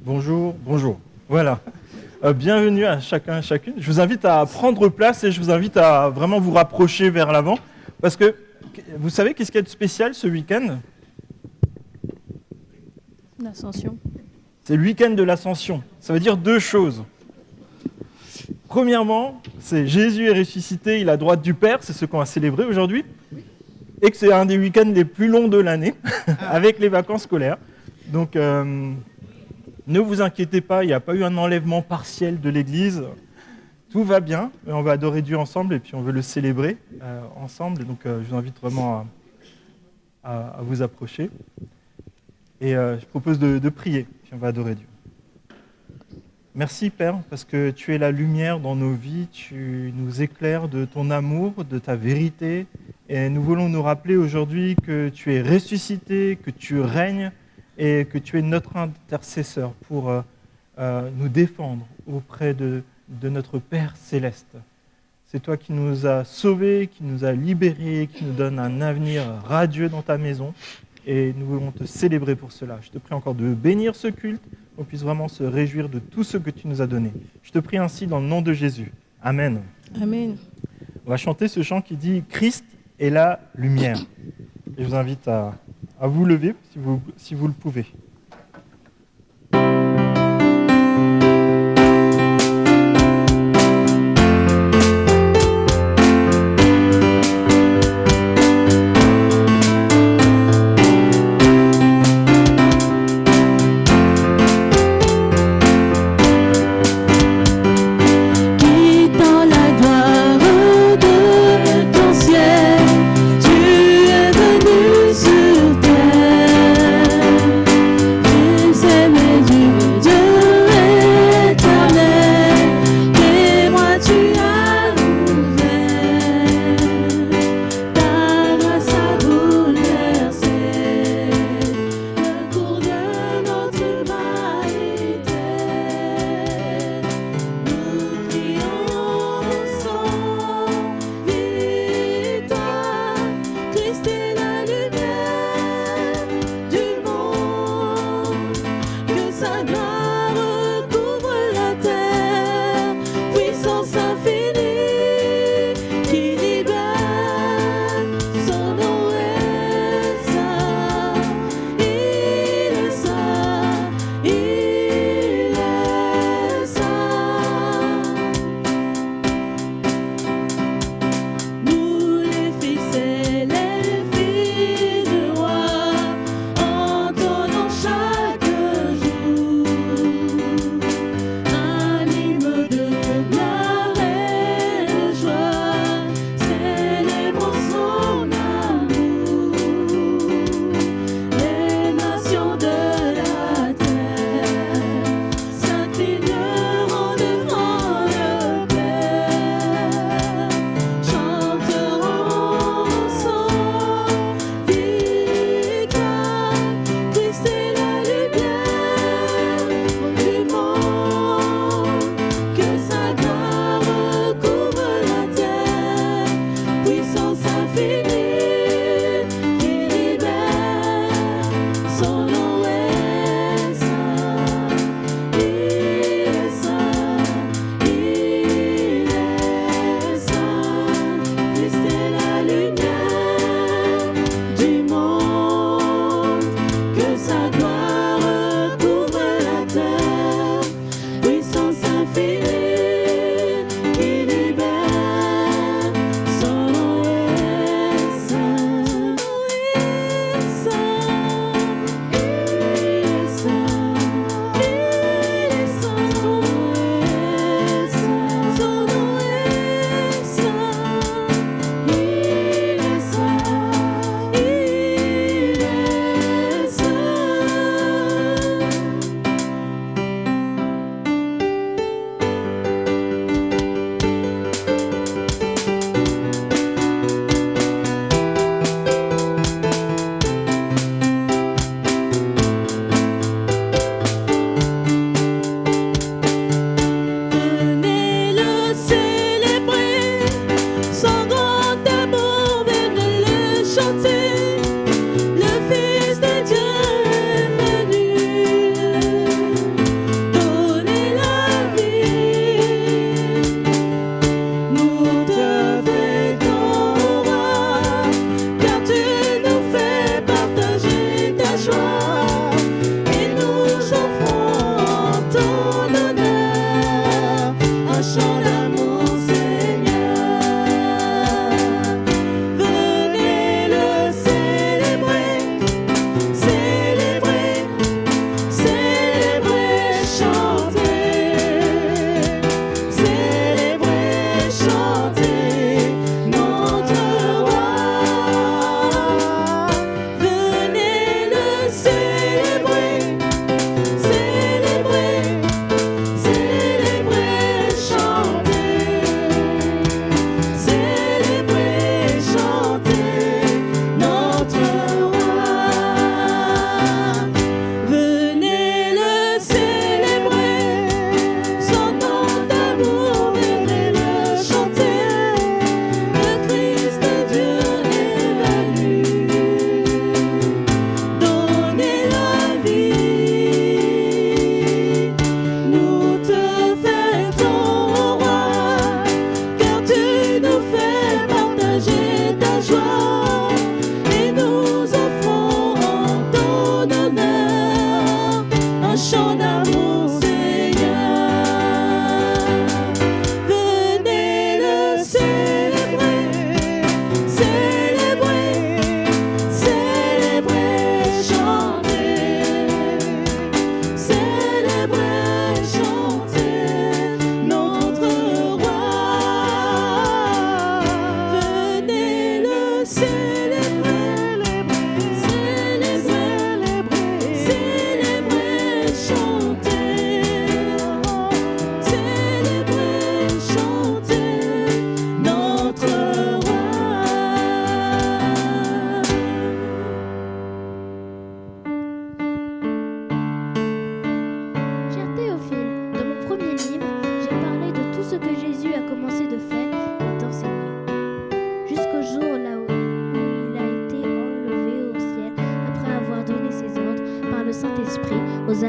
Bonjour, bonjour. Voilà. Bienvenue à chacun et chacune. Je vous invite à prendre place et je vous invite à vraiment vous rapprocher vers l'avant. Parce que, vous savez, qu'est-ce qu'il y a de spécial ce week-end ? L'Ascension. C'est le week-end de l'Ascension. Ça veut dire deux choses. Premièrement, c'est Jésus est ressuscité, il est à droite du Père, c'est ce qu'on va célébrer aujourd'hui. Et que c'est un des week-ends les plus longs de l'année, avec les vacances scolaires. Donc, ne vous inquiétez pas, il n'y a pas eu un enlèvement partiel de l'Église. Tout va bien, et on va adorer Dieu ensemble et puis on veut le célébrer ensemble. Donc, je vous invite vraiment à vous approcher. Et je propose de prier, puis on va adorer Dieu. Merci Père, parce que tu es la lumière dans nos vies, tu nous éclaires de ton amour, de ta vérité. Et nous voulons nous rappeler aujourd'hui que tu es ressuscité, que tu règnes et que tu es notre intercesseur pour nous défendre auprès de notre Père céleste. C'est toi qui nous as sauvés, qui nous as libérés, qui nous donne un avenir radieux dans ta maison. Et nous voulons te célébrer pour cela. Je te prie encore de bénir ce culte, qu'on puisse vraiment se réjouir de tout ce que tu nous as donné. Je te prie ainsi dans le nom de Jésus. Amen. Amen. On va chanter ce chant qui dit « Christ est la lumière ». Et je vous invite à vous lever si vous le pouvez. Tu es venu sur terre.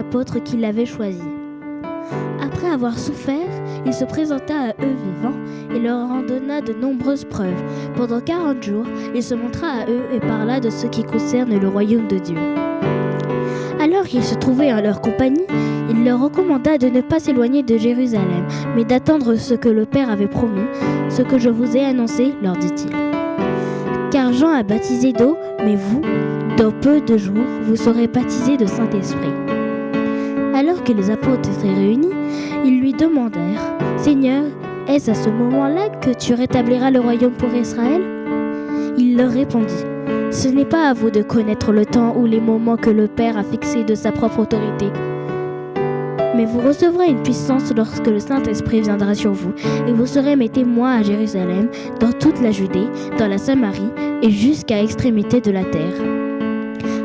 apôtres qu'il avait choisis. Après avoir souffert, il se présenta à eux vivants et leur en donna de nombreuses preuves. Pendant 40 jours, il se montra à eux et parla de ce qui concerne le royaume de Dieu. Alors qu'il se trouvait en leur compagnie, il leur recommanda de ne pas s'éloigner de Jérusalem, mais d'attendre ce que le Père avait promis, ce que je vous ai annoncé, leur dit-il. Car Jean a baptisé d'eau, mais vous, dans peu de jours, vous serez baptisés de Saint-Esprit. Alors que les apôtres étaient réunis, ils lui demandèrent « Seigneur, est-ce à ce moment-là que tu rétabliras le royaume pour Israël ?» Il leur répondit « Ce n'est pas à vous de connaître le temps ou les moments que le Père a fixés de sa propre autorité. Mais vous recevrez une puissance lorsque le Saint-Esprit viendra sur vous, et vous serez mes témoins à Jérusalem, dans toute la Judée, dans la Samarie et jusqu'à l'extrémité de la terre. »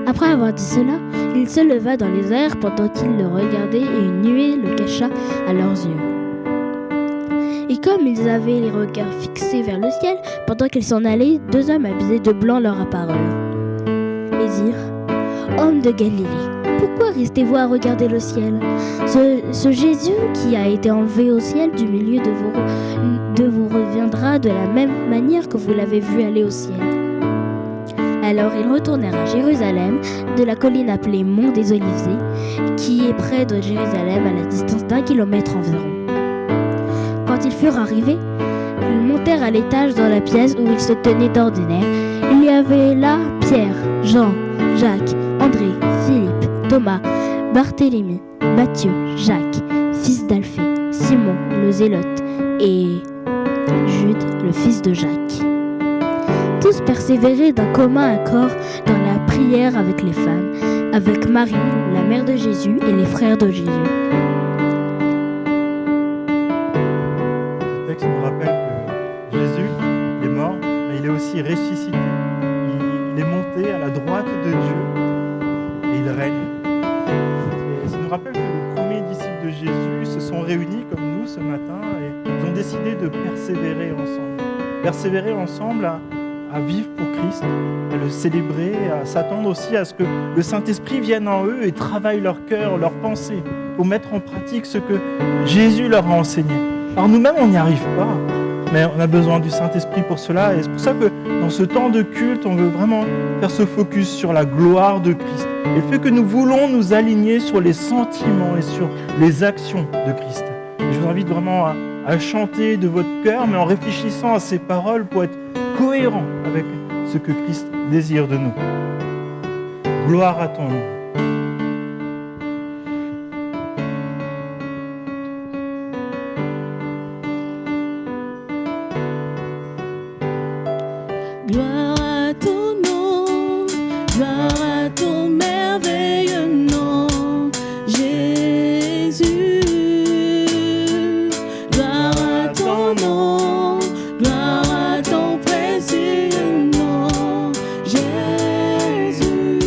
Après avoir dit cela, il se leva dans les airs pendant qu'ils le regardaient et une nuée le cacha à leurs yeux. Et comme ils avaient les regards fixés vers le ciel, pendant qu'ils s'en allaient, 2 hommes habillés de blanc leur apparurent et dirent « Hommes de Galilée, pourquoi restez-vous à regarder le ciel ? Ce Jésus qui a été enlevé au ciel du milieu de vous reviendra de la même manière que vous l'avez vu aller au ciel. » Alors ils retournèrent à Jérusalem, de la colline appelée Mont des Oliviers, qui est près de Jérusalem à la distance d'1 kilomètre environ. Quand ils furent arrivés, ils montèrent à l'étage dans la pièce où ils se tenaient d'ordinaire. Il y avait là Pierre, Jean, Jacques, André, Philippe, Thomas, Barthélemy, Matthieu, Jacques, fils d'Alphée, Simon le Zélote et Jude, le fils de Jacques. Tous persévéraient d'un commun accord dans la prière avec les femmes, avec Marie, la mère de Jésus, et les frères de Jésus. Le texte nous rappelle que Jésus est mort, mais il est aussi ressuscité. Il est monté à la droite de Dieu et il règne. Et ça nous rappelle que les premiers disciples de Jésus se sont réunis comme nous ce matin et ils ont décidé de persévérer ensemble. Persévérer ensemble à vivre pour Christ, à le célébrer, à s'attendre aussi à ce que le Saint-Esprit vienne en eux et travaille leur cœur, leurs pensées, pour mettre en pratique ce que Jésus leur a enseigné. Alors nous-mêmes, on n'y arrive pas, mais on a besoin du Saint-Esprit pour cela. Et c'est pour ça que dans ce temps de culte, on veut vraiment faire ce focus sur la gloire de Christ. Et le fait que nous voulons nous aligner sur les sentiments et sur les actions de Christ. Et je vous invite vraiment à chanter de votre cœur, mais en réfléchissant à ces paroles pour être cohérent avec ce que Christ désire de nous. Gloire à ton nom. Gloire à ton nom, gloire à ton merveilleux nom, Jésus. Gloire à ton nom, gloire à ton précieux nom, Jésus.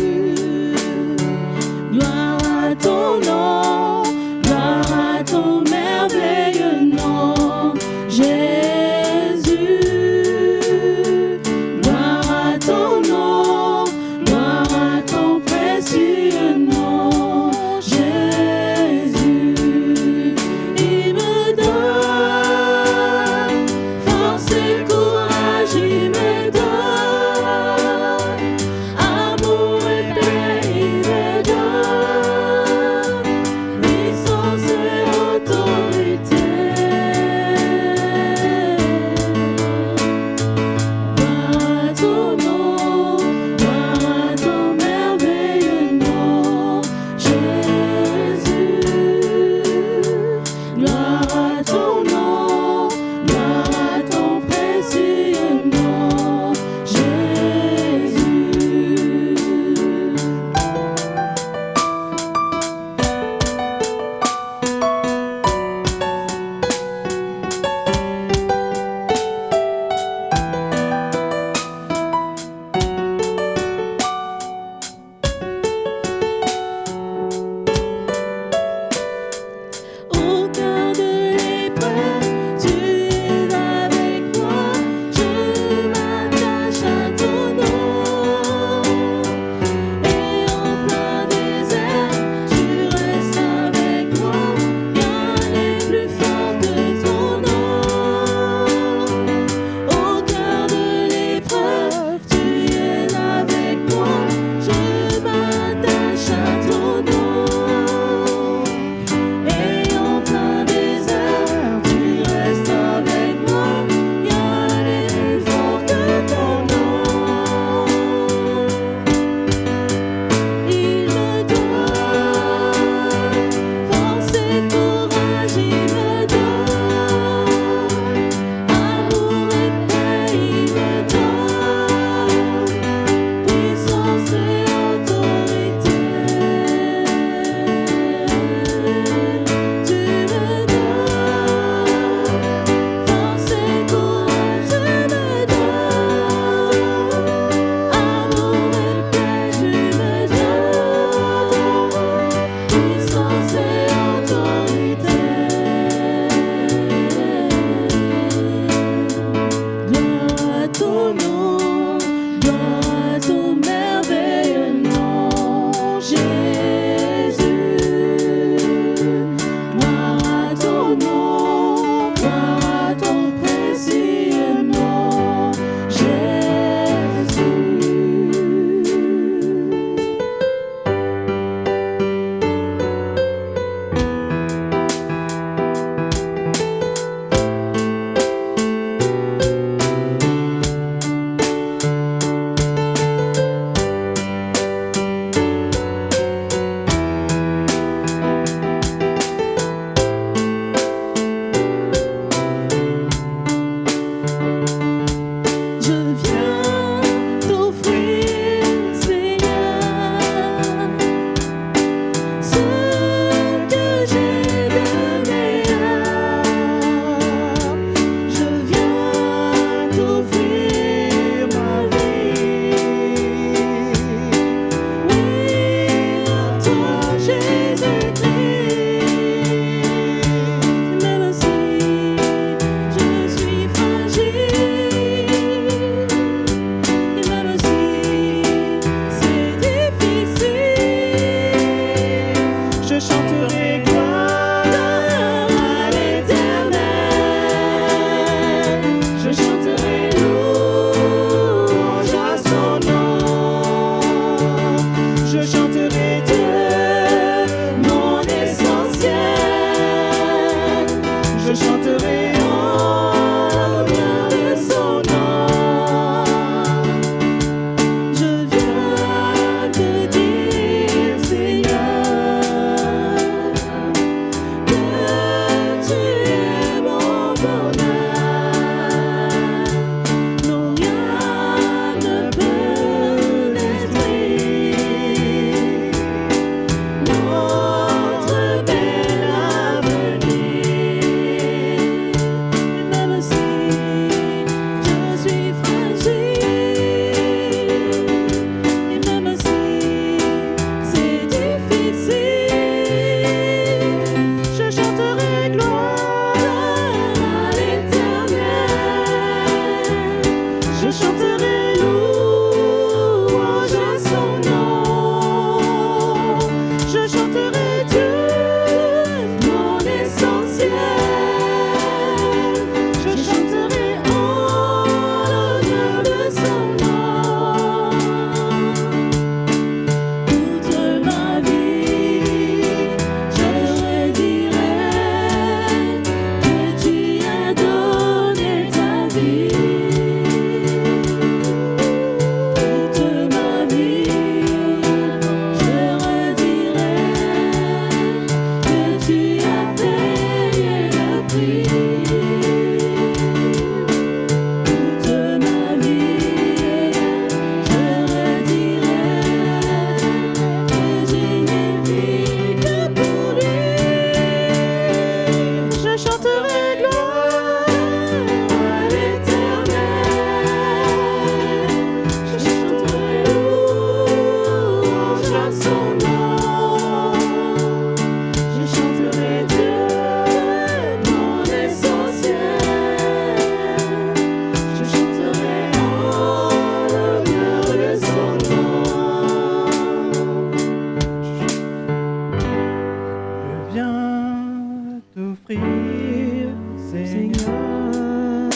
t'offrir, Seigneur,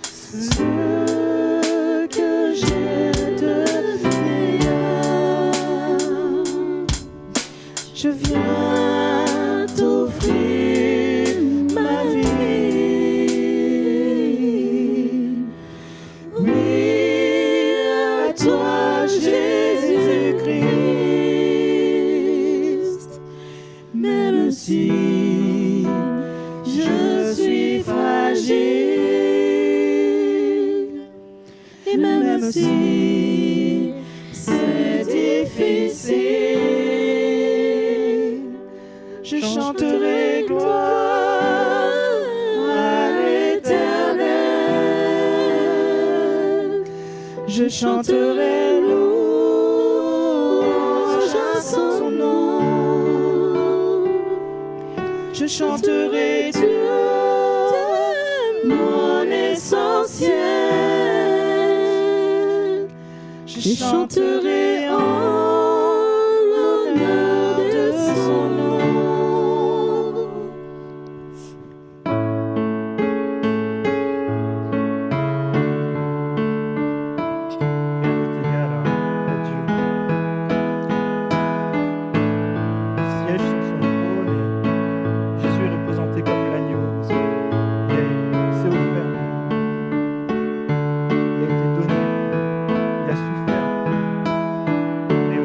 ce que j'ai de meilleur. Je viens t'offrir ma vie. Oui, à toi, Jésus-Christ. Même si je suis fragile, et même si c'est difficile, je chanterai gloire à l'Éternel. Je chanterai louange à son nom. Je chanterai Dieu, mon essentiel. Je chanterai en l'honneur de son nom. Siège sur son trône et Jésus est représenté comme l'agneau. Parce qu'il s'est offert. Il a été donné. Il a souffert. Mais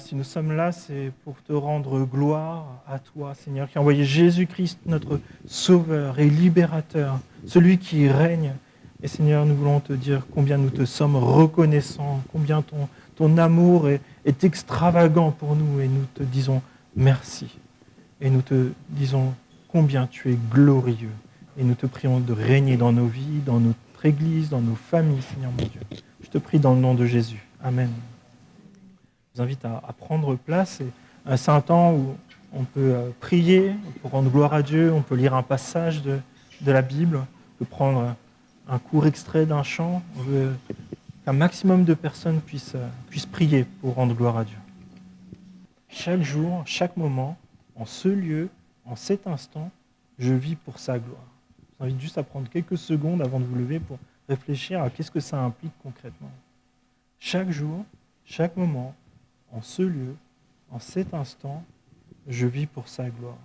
Si nous sommes là, c'est pour te rendre gloire à toi, Seigneur, qui a envoyé Jésus-Christ, notre Sauveur et Libérateur, celui qui règne. Et Seigneur, nous voulons te dire combien nous te sommes reconnaissants, combien ton amour est extravagant pour nous, et nous te disons merci. Et nous te disons combien tu es glorieux. Et nous te prions de régner dans nos vies, dans notre Église, dans nos familles, Seigneur mon Dieu. Je te prie dans le nom de Jésus. Amen. Je vous invite à prendre place. C'est un saint temps où on peut prier, pour rendre gloire à Dieu, on peut lire un passage de la Bible, on peut prendre un court extrait d'un chant. On veut qu'un maximum de personnes puissent prier pour rendre gloire à Dieu. Chaque jour, chaque moment, en ce lieu, en cet instant, je vis pour sa gloire. Je vous invite juste à prendre quelques secondes avant de vous lever pour réfléchir à qu'est-ce que ça implique concrètement. Chaque jour, chaque moment, en ce lieu, en cet instant, je vis pour sa gloire.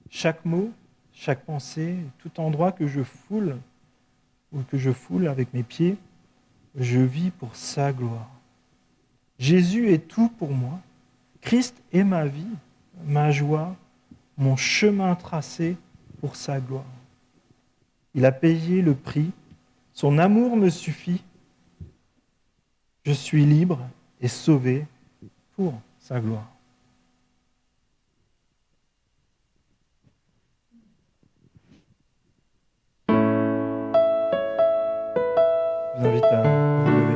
Chaque mot, chaque pensée, tout endroit que je foule ou que je foule avec mes pieds, je vis pour sa gloire. Jésus est tout pour moi. Christ est ma vie, ma joie, mon chemin tracé pour sa gloire. Il a payé le prix. Son amour me suffit. Je suis libre et sauvé pour sa gloire. Je vous invite à vous lever.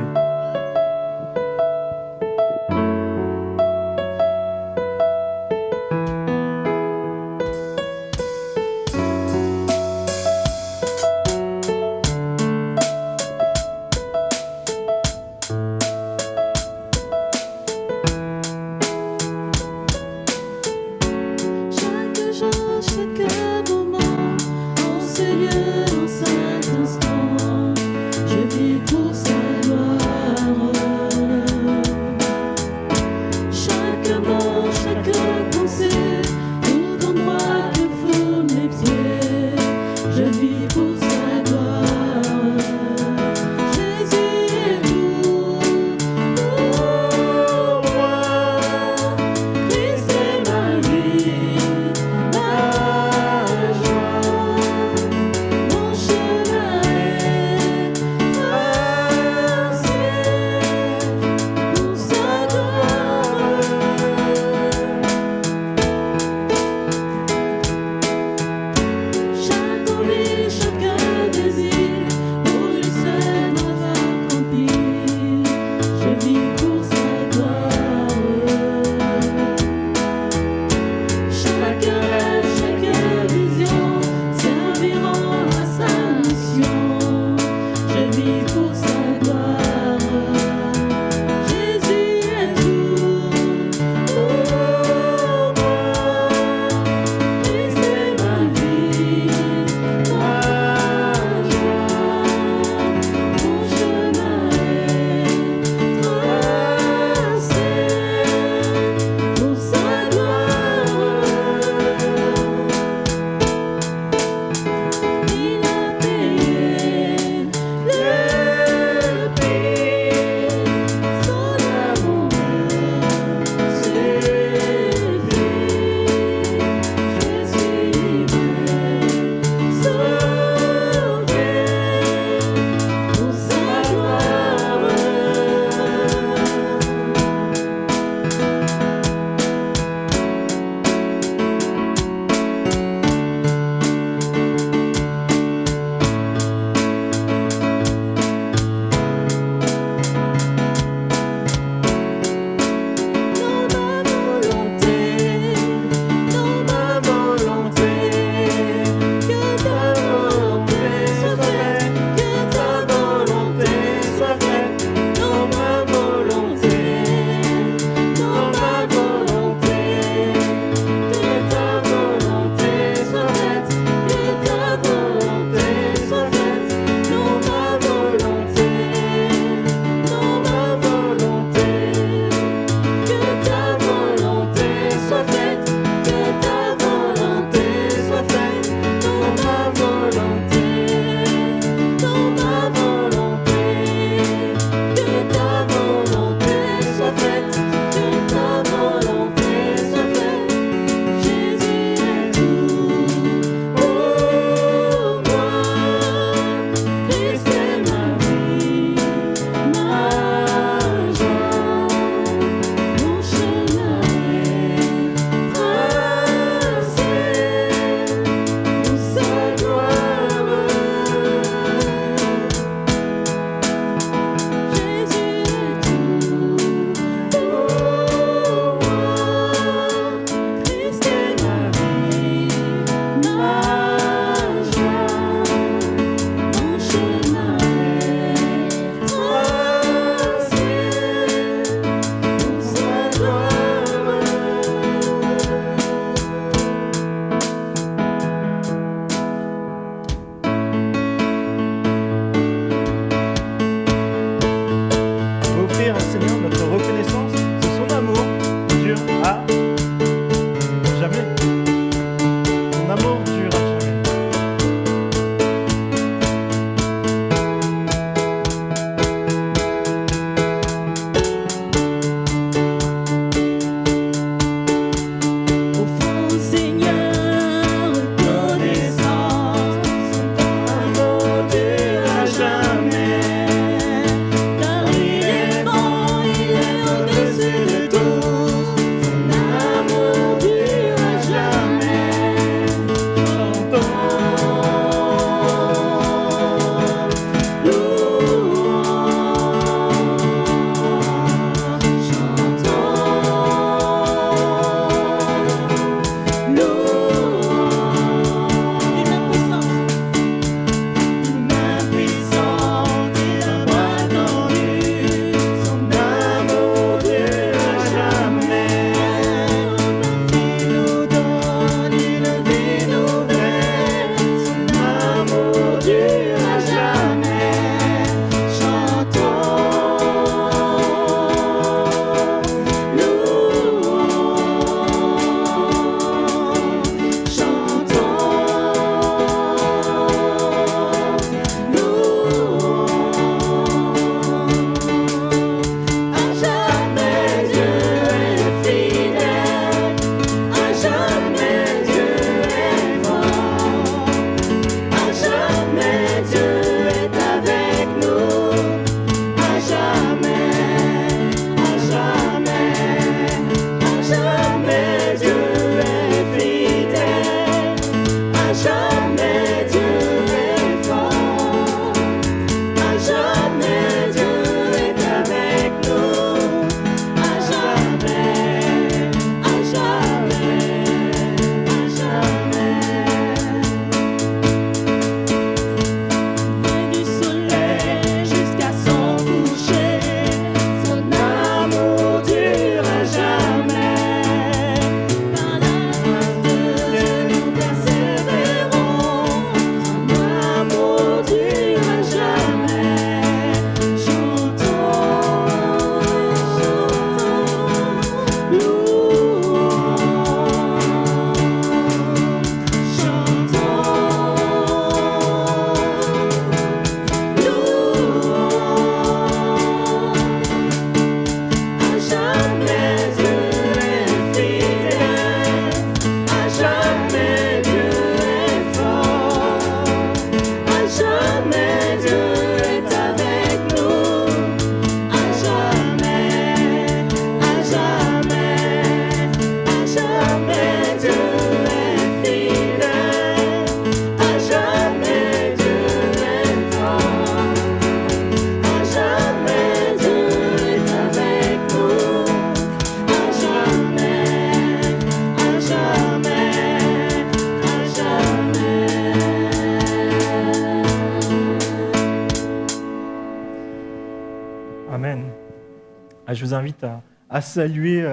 je vous invite à saluer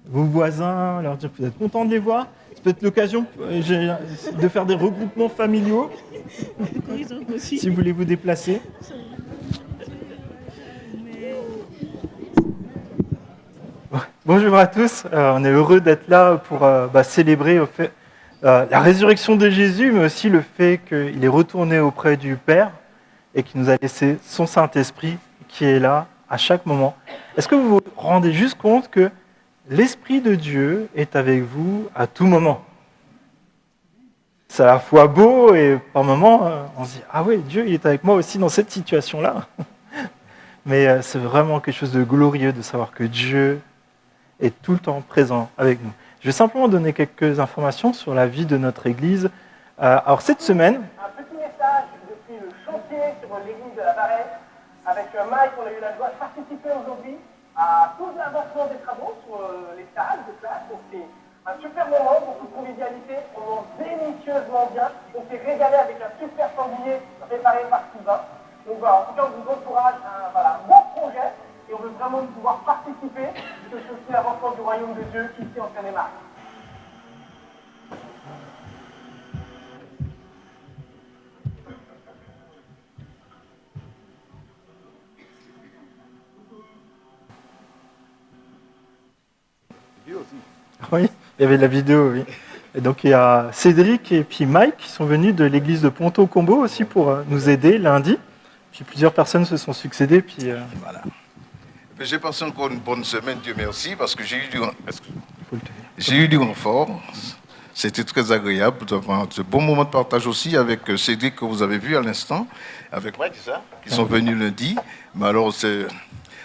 vos voisins, leur dire que vous êtes contents de les voir. C'est peut-être l'occasion de faire des regroupements familiaux, si vous voulez vous déplacer. Bonjour à tous, on est heureux d'être là pour célébrer la résurrection de Jésus, mais aussi le fait qu'il est retourné auprès du Père et qu'il nous a laissé son Saint-Esprit qui est là à chaque moment. Est-ce que vous vous rendez juste compte que l'Esprit de Dieu est avec vous à tout moment? C'est à la fois beau et par moments, on se dit « Ah oui, Dieu il est avec moi aussi dans cette situation-là ». Mais c'est vraiment quelque chose de glorieux de savoir que Dieu est tout le temps présent avec nous. Je vais simplement donner quelques informations sur la vie de notre Église. Alors cette semaine... Un petit message depuis le chantier sur l'église de la Varenne. Avec Mike, on a eu la joie de participer aujourd'hui à tout l'avancement des travaux sur les salles de classe. Donc c'est un super moment, beaucoup de convivialité, on mange délicieusement bien. On s'est régalé avec un super sanglier préparé par Sylvain. Donc voilà, en tout cas, on vous encourage un bon projet et on veut vraiment pouvoir participer, parce que c'est aussi l'avancement du royaume de Dieu ici en Seine-et-Marne. Oui, il y avait de la vidéo, oui. Et donc il y a Cédric et puis Mike qui sont venus de l'église de Ponto-Combo aussi pour nous aider lundi. Puis plusieurs personnes se sont succédées. Puis, Voilà. J'ai passé encore une bonne semaine, Dieu merci, parce que j'ai eu du renfort. C'était très agréable d'avoir ce bon moment de partage aussi avec Cédric que vous avez vu à l'instant, avec Mike, c'est ça, qui sont venus lundi. Mais alors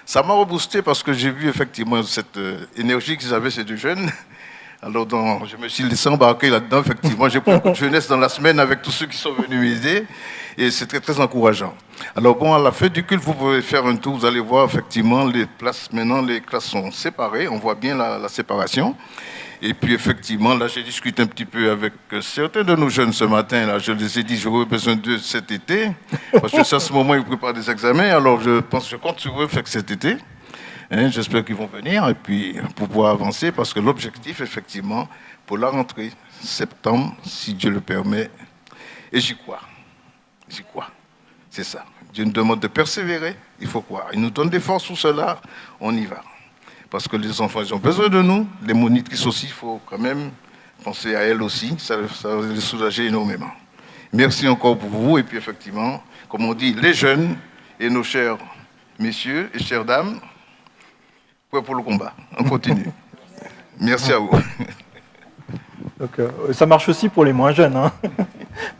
ça m'a reboosté parce que j'ai vu effectivement cette énergie qu'ils avaient, ces deux jeunes. Alors je me suis laissé embarquer là-dedans, effectivement. J'ai pris un coup de jeunesse dans la semaine avec tous ceux qui sont venus m'aider. Et c'est très, très encourageant. Alors bon, à la fin du culte, vous pouvez faire un tour. Vous allez voir effectivement les places. Maintenant, les classes sont séparées. On voit bien la séparation. Et puis effectivement, là, j'ai discuté un petit peu avec certains de nos jeunes ce matin. Là, je les ai dit, j'aurais besoin d'eux cet été. Parce que c'est à ce moment, ils préparent des examens. Alors je compte sur eux faire que cet été. J'espère qu'ils vont venir et puis pour pouvoir avancer parce que l'objectif, effectivement, pour la rentrée, septembre, si Dieu le permet, et j'y crois. J'y crois. C'est ça. Dieu nous demande de persévérer, il faut croire. Il nous donne des forces pour cela, on y va. Parce que les enfants, ils ont besoin de nous. Les monitrices aussi, il faut quand même penser à elles aussi. Ça va les soulager énormément. Merci encore pour vous. Et puis effectivement, comme on dit, les jeunes et nos chers messieurs et chères dames, prêts pour le combat. On continue. Merci à vous. Donc, ça marche aussi pour les moins jeunes. Hein.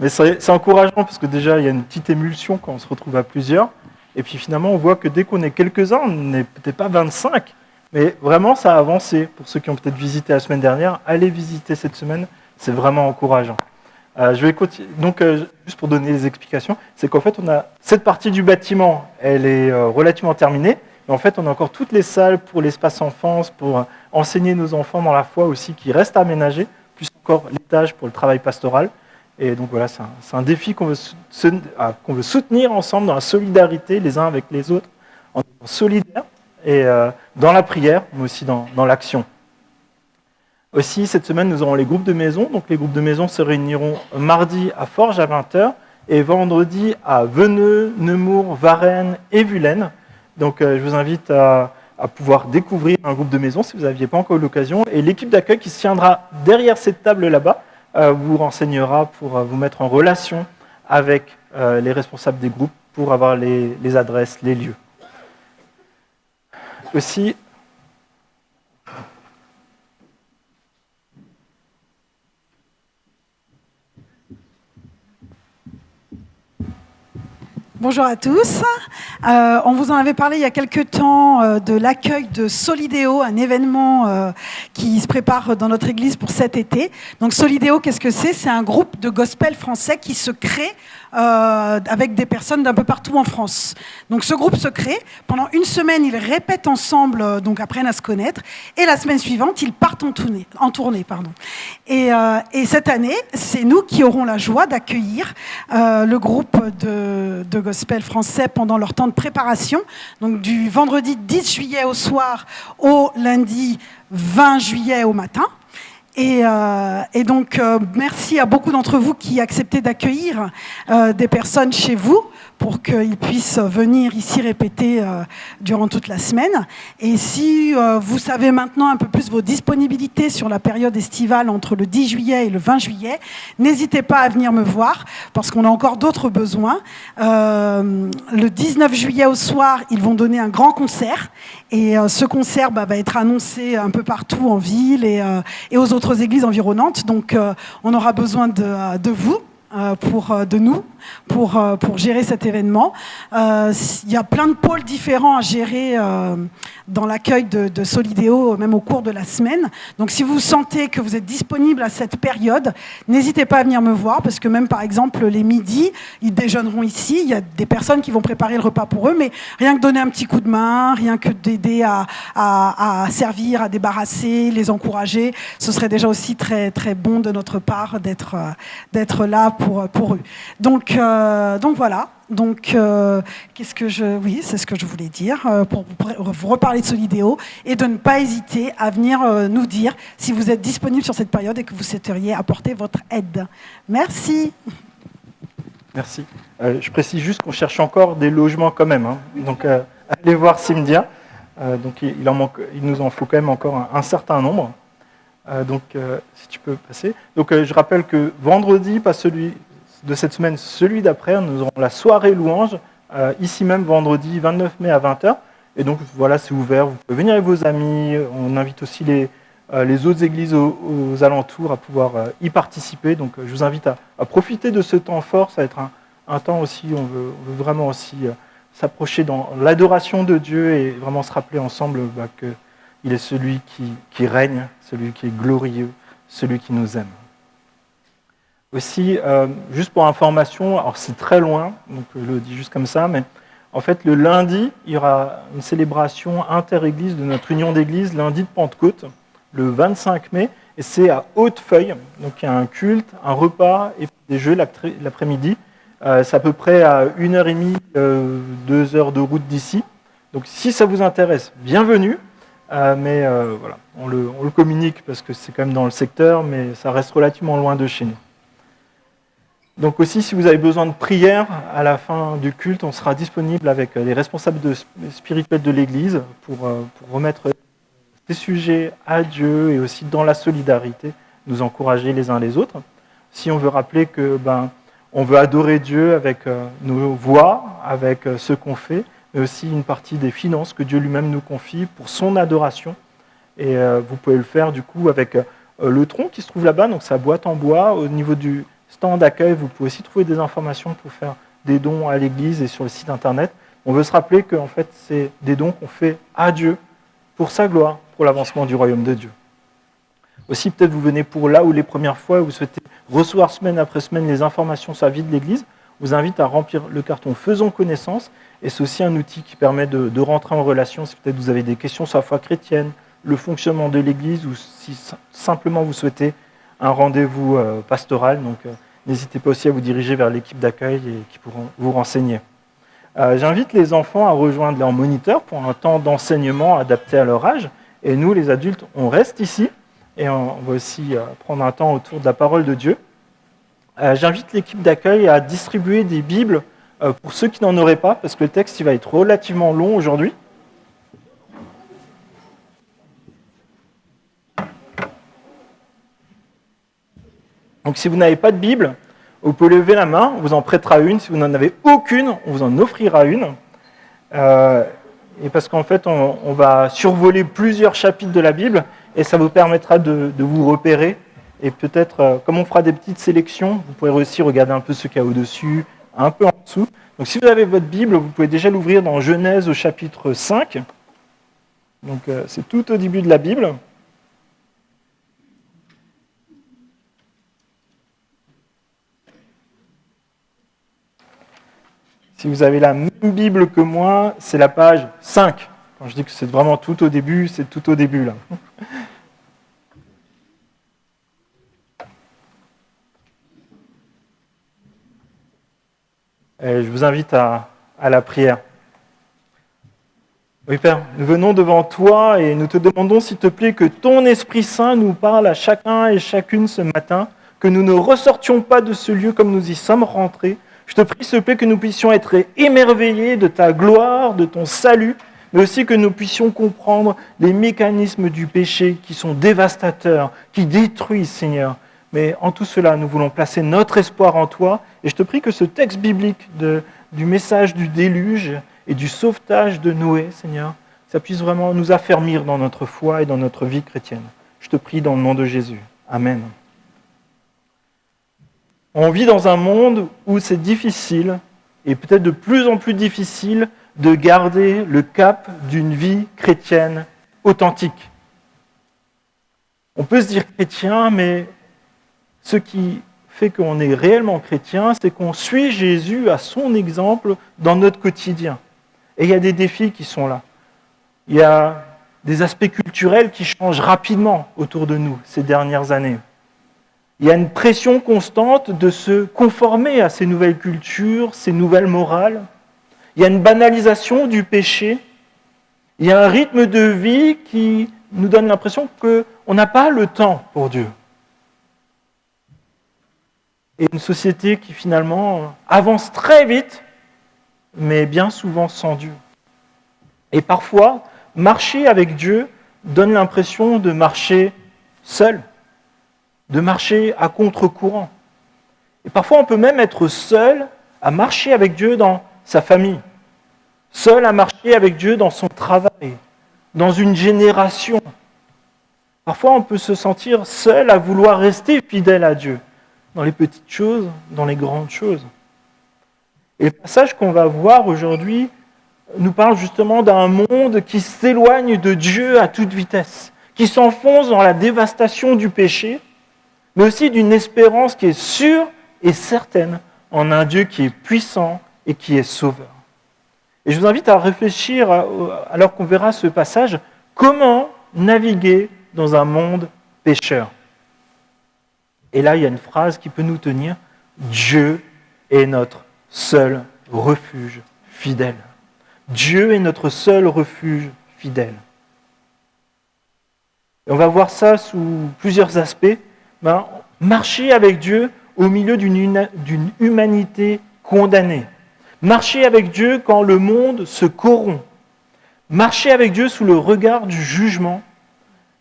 Mais c'est encourageant parce que déjà, il y a une petite émulsion quand on se retrouve à plusieurs. Et puis finalement, on voit que dès qu'on est quelques-uns, on n'est peut-être pas 25. Mais vraiment, ça a avancé. Pour ceux qui ont peut-être visité la semaine dernière, allez visiter cette semaine. C'est vraiment encourageant. Je vais continuer. Donc, juste pour donner les explications, c'est qu'en fait, on a cette partie du bâtiment, elle est relativement terminée. Et en fait, on a encore toutes les salles pour l'espace enfance, pour enseigner nos enfants dans la foi aussi, qui restent aménagées, plus encore l'étage pour le travail pastoral. Et donc voilà, c'est un défi qu'on veut soutenir ensemble dans la solidarité les uns avec les autres, en étant solidaires, et dans la prière, mais aussi dans l'action. Aussi, cette semaine, nous aurons les groupes de maison. Donc les groupes de maison se réuniront mardi à Forges à 20h et vendredi à Veneux, Nemours, Varennes et Vulaine. Donc je vous invite à pouvoir découvrir un groupe de maison si vous n'aviez pas encore eu l'occasion. Et l'équipe d'accueil qui se tiendra derrière cette table là-bas vous renseignera pour vous mettre en relation avec les responsables des groupes pour avoir les adresses, les lieux. Aussi, bonjour à tous. On vous en avait parlé il y a quelques temps de l'accueil de Solidéo, un événement qui se prépare dans notre église pour cet été. Donc Solidéo, qu'est-ce que c'est ? C'est un groupe de gospel français qui se crée avec des personnes d'un peu partout en France. Donc ce groupe se crée. Pendant une semaine, ils répètent ensemble, donc apprennent à se connaître. Et la semaine suivante, ils partent en tournée. Et cette année, c'est nous qui aurons la joie d'accueillir le groupe de gospel français pendant leur temps de préparation. Donc du vendredi 10 juillet au soir au lundi 20 juillet au matin. Et donc, merci à beaucoup d'entre vous qui acceptez d'accueillir des personnes chez vous pour qu'ils puissent venir ici répéter durant toute la semaine. Et si vous savez maintenant un peu plus vos disponibilités sur la période estivale entre le 10 juillet et le 20 juillet, n'hésitez pas à venir me voir parce qu'on a encore d'autres besoins. Le 19 juillet au soir, ils vont donner un grand concert. Et ce concert va être annoncé un peu partout en ville et aux autres églises environnantes. Donc, on aura besoin de vous. De nous pour gérer cet événement. Il y a plein de pôles différents à gérer dans l'accueil de Solideo, même au cours de la semaine. Donc si vous sentez que vous êtes disponible à cette période, n'hésitez pas à venir me voir, parce que même par exemple les midis, ils déjeuneront ici. Il y a des personnes qui vont préparer le repas pour eux, mais rien que donner un petit coup de main, rien que d'aider à servir, à débarrasser, les encourager, ce serait déjà aussi très, très bon de notre part d'être là pour eux. Donc voilà. Donc, oui, c'est ce que je voulais dire pour vous reparler de Solideo et de ne pas hésiter à venir nous dire si vous êtes disponible sur cette période et que vous souhaiteriez apporter votre aide. Merci. Merci. Je précise juste qu'on cherche encore des logements quand même. Hein. Donc, allez voir Simdia. Donc, il nous en faut quand même encore un certain nombre. Donc, si tu peux passer. Donc, je rappelle que vendredi, pas celui de cette semaine, celui d'après, nous aurons la soirée louange, ici même vendredi 29 mai à 20h. Et donc voilà, c'est ouvert, vous pouvez venir avec vos amis, on invite aussi les autres églises aux alentours à pouvoir y participer. Donc je vous invite à profiter de ce temps fort, ça va être un temps aussi, on veut vraiment aussi s'approcher dans l'adoration de Dieu et vraiment se rappeler ensemble qu'il est celui qui règne, celui qui est glorieux, celui qui nous aime. Aussi, juste pour information, alors c'est très loin, donc je le dis juste comme ça, mais en fait le lundi, il y aura une célébration inter-église de notre union d'église, lundi de Pentecôte, le 25 mai, et c'est à Hautefeuille, donc il y a un culte, un repas et des jeux l'après-midi. C'est à peu près à 1h30, 2 heures de route d'ici. Donc si ça vous intéresse, bienvenue, mais voilà, on le communique parce que c'est quand même dans le secteur, mais ça reste relativement loin de chez nous. Donc aussi, si vous avez besoin de prière, à la fin du culte, on sera disponible avec les responsables spirituels de l'Église pour remettre ces sujets à Dieu et aussi dans la solidarité, nous encourager les uns les autres. Si on veut rappeler que on veut adorer Dieu avec nos voix, avec ce qu'on fait, mais aussi une partie des finances que Dieu lui-même nous confie pour son adoration. Et vous pouvez le faire du coup avec le tronc qui se trouve là-bas, donc sa boîte en bois, au niveau du stand d'accueil, vous pouvez aussi trouver des informations pour faire des dons à l'église et sur le site internet. On veut se rappeler que en fait, c'est des dons qu'on fait à Dieu pour sa gloire, pour l'avancement du royaume de Dieu. Aussi, peut-être vous venez pour là où les premières fois, vous souhaitez recevoir semaine après semaine les informations sur la vie de l'église. Je vous invite à remplir le carton Faisons connaissance. Et c'est aussi un outil qui permet de rentrer en relation si peut-être vous avez des questions sur la foi chrétienne, le fonctionnement de l'église ou si simplement vous souhaitez un rendez-vous pastoral. Donc, n'hésitez pas aussi à vous diriger vers l'équipe d'accueil et qui pourront vous renseigner. J'invite les enfants à rejoindre leur moniteur pour un temps d'enseignement adapté à leur âge. Et nous, les adultes, on reste ici et on va aussi prendre un temps autour de la parole de Dieu. J'invite l'équipe d'accueil à distribuer des Bibles pour ceux qui n'en auraient pas, parce que le texte il va être relativement long aujourd'hui. Donc si vous n'avez pas de Bible, vous pouvez lever la main, on vous en prêtera une. Si vous n'en avez aucune, on vous en offrira une. Et parce qu'en fait, on va survoler plusieurs chapitres de la Bible et ça vous permettra de vous repérer. Et peut-être, comme on fera des petites sélections, vous pourrez aussi regarder un peu ce qu'il y a au-dessus, un peu en dessous. Donc si vous avez votre Bible, vous pouvez déjà l'ouvrir dans Genèse au chapitre 5. Donc c'est tout au début de la Bible. Si vous avez la même Bible que moi, c'est la page 5. Quand je dis que c'est vraiment tout au début, c'est tout au début là. Et je vous invite à la prière. Oui, Père, nous venons devant toi et nous te demandons, s'il te plaît, que ton Esprit Saint nous parle à chacun et chacune ce matin, que nous ne ressortions pas de ce lieu comme nous y sommes rentrés. Je te prie, s'il te plaît, que nous puissions être émerveillés de ta gloire, de ton salut, mais aussi que nous puissions comprendre les mécanismes du péché qui sont dévastateurs, qui détruisent, Seigneur. Mais en tout cela, nous voulons placer notre espoir en toi. Et je te prie que ce texte biblique du message du déluge et du sauvetage de Noé, Seigneur, ça puisse vraiment nous affermir dans notre foi et dans notre vie chrétienne. Je te prie dans le nom de Jésus. Amen. On vit dans un monde où c'est difficile, et peut-être de plus en plus difficile, de garder le cap d'une vie chrétienne authentique. On peut se dire chrétien, mais ce qui fait qu'on est réellement chrétien, c'est qu'on suit Jésus à son exemple dans notre quotidien. Et il y a des défis qui sont là. Il y a des aspects culturels qui changent rapidement autour de nous ces dernières années. Il y a une pression constante de se conformer à ces nouvelles cultures, ces nouvelles morales. Il y a une banalisation du péché. Il y a un rythme de vie qui nous donne l'impression qu'on n'a pas le temps pour Dieu. Et une société qui finalement avance très vite, mais bien souvent sans Dieu. Et parfois, marcher avec Dieu donne l'impression de marcher seul, de marcher à contre-courant. Et parfois, on peut même être seul à marcher avec Dieu dans sa famille, seul à marcher avec Dieu dans son travail, dans une génération. Parfois, on peut se sentir seul à vouloir rester fidèle à Dieu, dans les petites choses, dans les grandes choses. Et le passage qu'on va voir aujourd'hui nous parle justement d'un monde qui s'éloigne de Dieu à toute vitesse, qui s'enfonce dans la dévastation du péché, mais aussi d'une espérance qui est sûre et certaine en un Dieu qui est puissant et qui est sauveur. Et je vous invite à réfléchir, alors qu'on verra ce passage, comment naviguer dans un monde pécheur. Et là, il y a une phrase qui peut nous tenir, Dieu est notre seul refuge fidèle. Dieu est notre seul refuge fidèle. Et on va voir ça sous plusieurs aspects. Marcher avec Dieu au milieu d'une humanité condamnée. Marcher avec Dieu quand le monde se corrompt. Marcher avec Dieu sous le regard du jugement.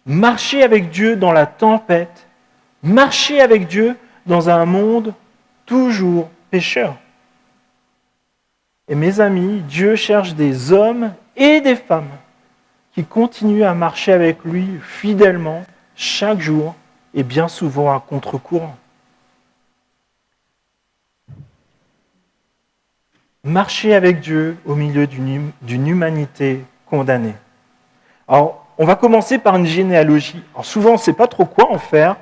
Marcher avec Dieu dans la tempête. Marcher avec Dieu dans un monde toujours pécheur. Et mes amis, Dieu cherche des hommes et des femmes qui continuent à marcher avec lui fidèlement chaque jour et bien souvent à contre-courant. Marcher avec Dieu au milieu d'une humanité condamnée. Alors, on va commencer par une généalogie. Alors, souvent, on ne sait pas trop quoi en faire.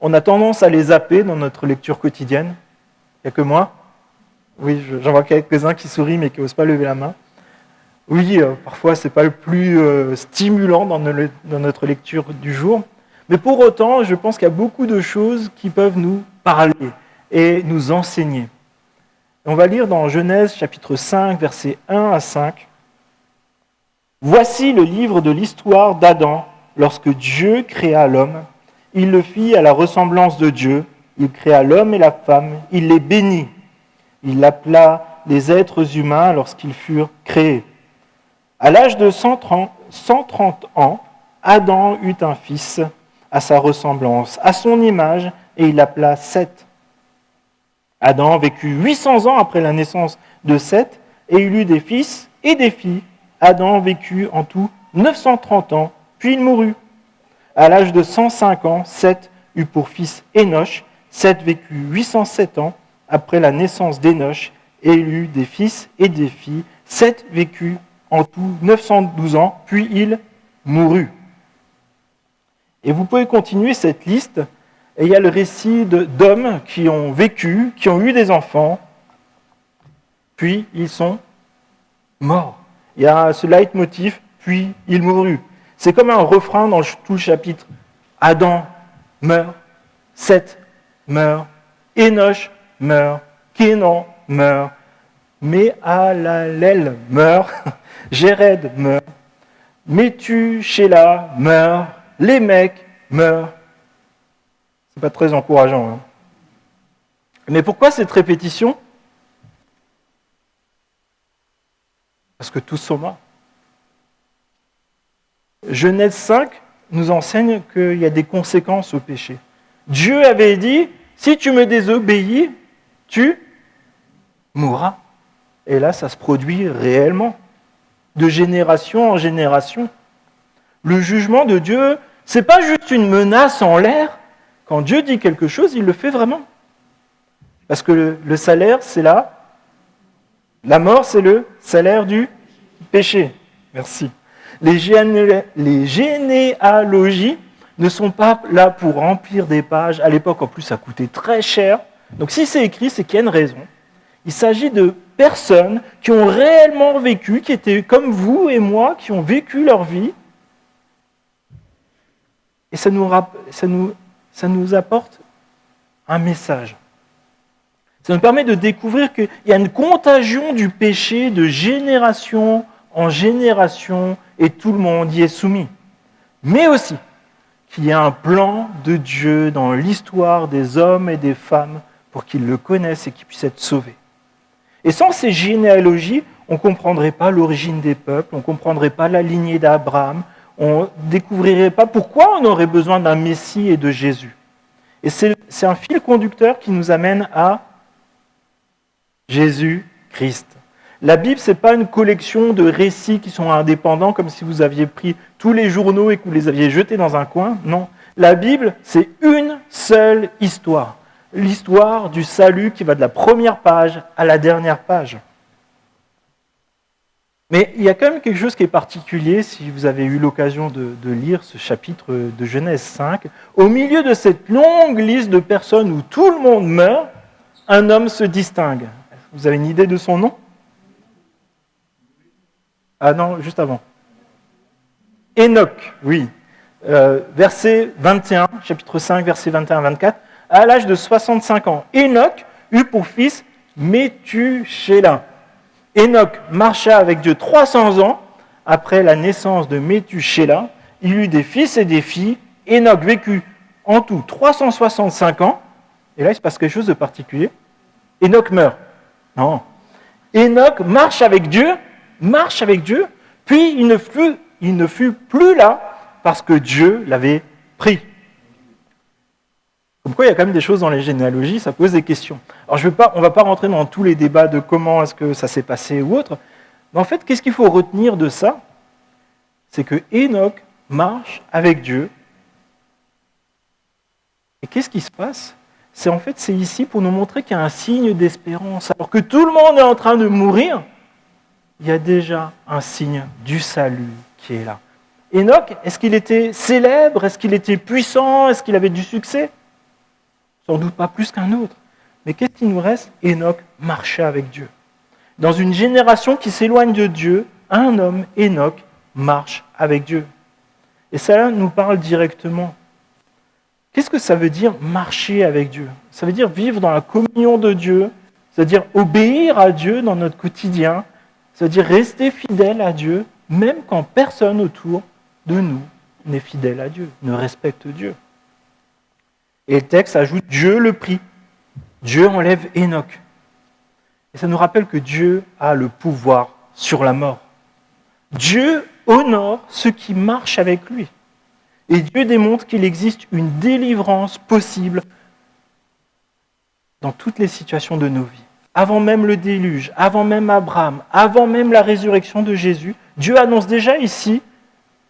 On a tendance à les zapper dans notre lecture quotidienne. Il n'y a que moi. Oui, j'en vois quelques-uns qui sourient mais qui n'osent pas lever la main. Oui, parfois, ce n'est pas le plus stimulant dans notre lecture du jour. Mais pour autant, je pense qu'il y a beaucoup de choses qui peuvent nous parler et nous enseigner. On va lire dans Genèse chapitre 5, versets 1 à 5. « Voici le livre de l'histoire d'Adam. Lorsque Dieu créa l'homme, il le fit à la ressemblance de Dieu. Il créa l'homme et la femme. Il les bénit. Il appela les êtres humains lorsqu'ils furent créés. À l'âge de 130 ans, Adam eut un fils à sa ressemblance, à son image, et il l'appela Seth. Adam vécut 800 ans après la naissance de Seth, et il eut des fils et des filles. Adam vécut en tout 930 ans, puis il mourut. À l'âge de 105 ans, Seth eut pour fils Énoch. Seth vécut 807 ans après la naissance d'Énoch, et il eut des fils et des filles. Seth vécut en tout 912 ans, puis il mourut. Et vous pouvez continuer cette liste, et il y a le récit d'hommes qui ont vécu, qui ont eu des enfants, puis ils sont morts. Il y a ce leitmotiv, puis il mourut. C'est comme un refrain dans tout le chapitre. Adam meurt, Seth meurt, Énoch meurt, Kénan meurt, Méhalalel meurt, Jéred meurt, Méthushélah meurt, Lémec meurt. C'est pas très encourageant. Hein. Mais pourquoi cette répétition? Parce que tous sont morts. Genèse 5 nous enseigne qu'il y a des conséquences au péché. Dieu avait dit, si tu me désobéis, tu mourras. Et là, ça se produit réellement, de génération en génération. Le jugement de Dieu, ce n'est pas juste une menace en l'air. Quand Dieu dit quelque chose, il le fait vraiment. Parce que le salaire, c'est là. La mort, c'est le salaire du péché. Merci. Les généalogies ne sont pas là pour remplir des pages. À l'époque, en plus, ça coûtait très cher. Donc si c'est écrit, c'est qu'il y a une raison. Il s'agit de personnes qui ont réellement vécu, qui étaient comme vous et moi, qui ont vécu leur vie. Et ça nous apporte un message. Ça nous permet de découvrir qu'il y a une contagion du péché de génération en génération et tout le monde y est soumis. Mais aussi qu'il y a un plan de Dieu dans l'histoire des hommes et des femmes pour qu'ils le connaissent et qu'ils puissent être sauvés. Et sans ces généalogies, on ne comprendrait pas l'origine des peuples, on ne comprendrait pas la lignée d'Abraham, on ne découvrirait pas pourquoi on aurait besoin d'un Messie et de Jésus. Et c'est un fil conducteur qui nous amène à Jésus-Christ. La Bible, ce n'est pas une collection de récits qui sont indépendants, comme si vous aviez pris tous les journaux et que vous les aviez jetés dans un coin. Non. La Bible, c'est une seule histoire. L'histoire du salut qui va de la première page à la dernière page. Mais il y a quand même quelque chose qui est particulier, si vous avez eu l'occasion de lire ce chapitre de Genèse 5. Au milieu de cette longue liste de personnes où tout le monde meurt, un homme se distingue. Vous avez une idée de son nom ? Ah non, juste avant. Enoch, oui. Verset 21, chapitre 5, verset 21-24. À l'âge de 65 ans, Enoch eut pour fils Méthushélah. Enoch marcha avec Dieu 300 ans. Après la naissance de Méthushélah, il eut des fils et des filles. Enoch vécut en tout 365 ans. Et là, il se passe quelque chose de particulier. Enoch meurt. Non. Enoch marche avec Dieu, puis il ne fut plus là parce que Dieu l'avait pris. Comme quoi, il y a quand même des choses dans les généalogies, ça pose des questions. Alors, on ne va pas rentrer dans tous les débats de comment est-ce que ça s'est passé ou autre, mais en fait, qu'est-ce qu'il faut retenir de ça? C'est que Enoch marche avec Dieu. Et qu'est-ce qui se passe? C'est ici pour nous montrer qu'il y a un signe d'espérance. Alors que tout le monde est en train de mourir, il y a déjà un signe du salut qui est là. Enoch, est-ce qu'il était célèbre? Est-ce qu'il était puissant? Est-ce qu'il avait du succès? Sans doute pas plus qu'un autre. Mais qu'est-ce qui nous reste? Enoch marchait avec Dieu. Dans une génération qui s'éloigne de Dieu, un homme, Enoch, marche avec Dieu. Et ça nous parle directement. Qu'est-ce que ça veut dire marcher avec Dieu? Ça veut dire vivre dans la communion de Dieu, c'est-à-dire obéir à Dieu dans notre quotidien, c'est-à-dire rester fidèle à Dieu, même quand personne autour de nous n'est fidèle à Dieu, ne respecte Dieu. Et le texte ajoute Dieu le prit. Dieu enlève Enoch. Et ça nous rappelle que Dieu a le pouvoir sur la mort. Dieu honore ceux qui marchent avec lui. Et Dieu démontre qu'il existe une délivrance possible dans toutes les situations de nos vies. Avant même le déluge, avant même Abraham, avant même la résurrection de Jésus, Dieu annonce déjà ici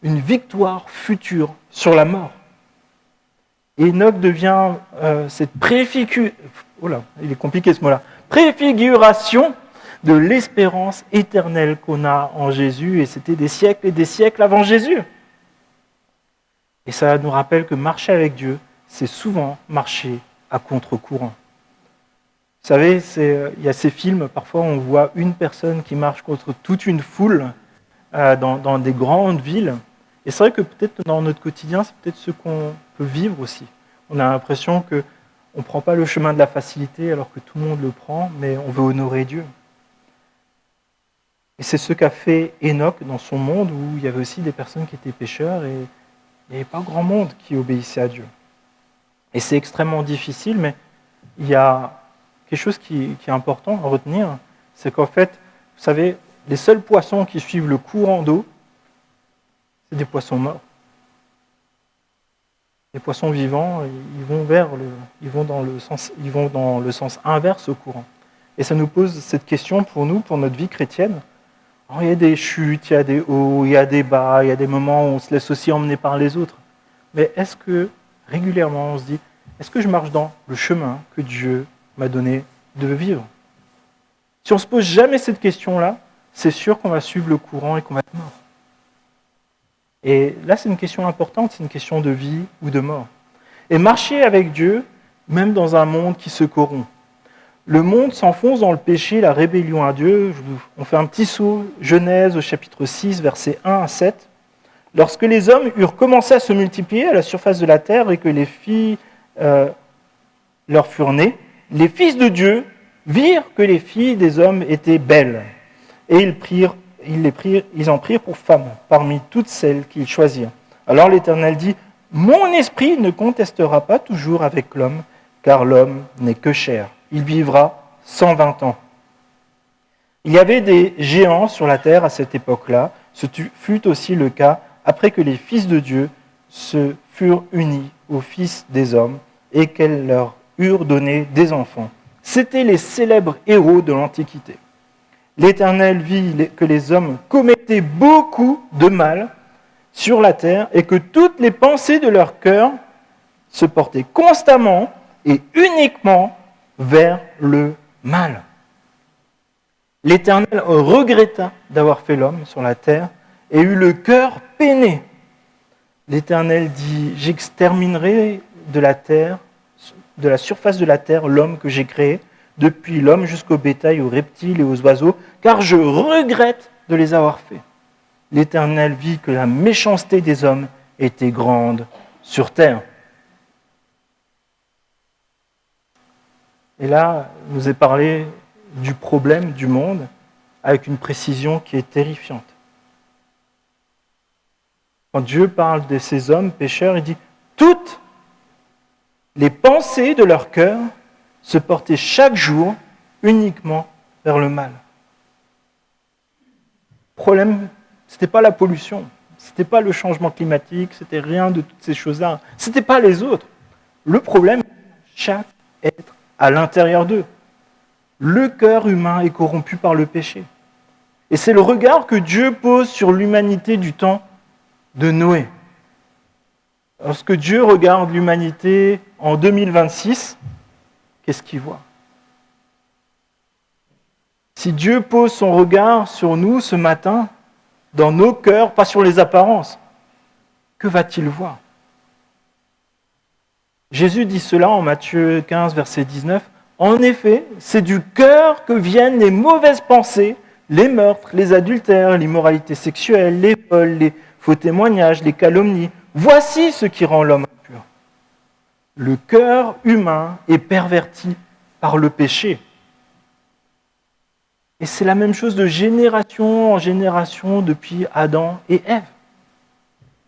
une victoire future sur la mort. Enoch devient cette préfiguration de l'espérance éternelle qu'on a en Jésus, et c'était des siècles et des siècles avant Jésus. Et ça nous rappelle que marcher avec Dieu, c'est souvent marcher à contre-courant. Vous savez, il y a ces films, parfois on voit une personne qui marche contre toute une foule dans des grandes villes. Et c'est vrai que peut-être dans notre quotidien, c'est peut-être ce qu'on peut vivre aussi. On a l'impression qu'on ne prend pas le chemin de la facilité alors que tout le monde le prend, mais on veut honorer Dieu. Et c'est ce qu'a fait Enoch dans son monde où il y avait aussi des personnes qui étaient pécheurs et il n'y avait pas grand monde qui obéissait à Dieu. Et c'est extrêmement difficile, mais il y a quelque chose qui est important à retenir, c'est qu'en fait, vous savez, les seuls poissons qui suivent le courant d'eau, c'est des poissons morts. Les poissons vivants, ils vont dans le sens inverse au courant. Et ça nous pose cette question pour nous, pour notre vie chrétienne. Alors, il y a des chutes, il y a des hauts, il y a des bas, il y a des moments où on se laisse aussi emmener par les autres. Mais est-ce que régulièrement on se dit, est-ce que je marche dans le chemin que Dieu m'a donné de vivre? Si on ne se pose jamais cette question-là, c'est sûr qu'on va suivre le courant et qu'on va être mort. Et là, c'est une question importante, c'est une question de vie ou de mort. Et marcher avec Dieu, même dans un monde qui se corrompt. Le monde s'enfonce dans le péché, la rébellion à Dieu. On fait un petit saut, Genèse au chapitre 6, versets 1 à 7. Lorsque les hommes eurent commencé à se multiplier à la surface de la terre et que les filles leur furent nées, les fils de Dieu virent que les filles des hommes étaient belles. Et ils en prirent pour femmes, parmi toutes celles qu'ils choisirent. Alors l'Éternel dit, « Mon esprit ne contestera pas toujours avec l'homme, car l'homme n'est que chair. Il vivra 120 ans. » Il y avait des géants sur la terre à cette époque-là. Ce fut aussi le cas après que les fils de Dieu se furent unis aux fils des hommes et qu'elles leur eurent donné des enfants. C'étaient les célèbres héros de l'Antiquité. L'Éternel vit que les hommes commettaient beaucoup de mal sur la terre et que toutes les pensées de leur cœur se portaient constamment et uniquement vers le mal. L'Éternel regretta d'avoir fait l'homme sur la terre et eut le cœur peiné. L'Éternel dit, « J'exterminerai de la surface de la terre l'homme que j'ai créé, depuis l'homme jusqu'au bétail, aux reptiles et aux oiseaux, car je regrette de les avoir faits. » L'Éternel vit que la méchanceté des hommes était grande sur terre. Et là, je vous ai parlé du problème du monde avec une précision qui est terrifiante. Quand Dieu parle de ces hommes pécheurs, il dit « Toutes les pensées de leur cœur se portaient chaque jour uniquement vers le mal. » Le problème, ce n'était pas la pollution, ce n'était pas le changement climatique, ce n'était rien de toutes ces choses-là, ce n'était pas les autres. Le problème, chaque être à l'intérieur d'eux. Le cœur humain est corrompu par le péché. Et c'est le regard que Dieu pose sur l'humanité du temps de Noé. Lorsque Dieu regarde l'humanité en 2026, qu'est-ce qu'il voit? Si Dieu pose son regard sur nous ce matin, dans nos cœurs, pas sur les apparences, que va-t-il voir? Jésus dit cela en Matthieu 15, verset 19. « En effet, c'est du cœur que viennent les mauvaises pensées, les meurtres, les adultères, l'immoralité sexuelle, les vols, les faux témoignages, les calomnies. Voici ce qui rend l'homme impur. » Le cœur humain est perverti par le péché. Et c'est la même chose de génération en génération depuis Adam et Ève.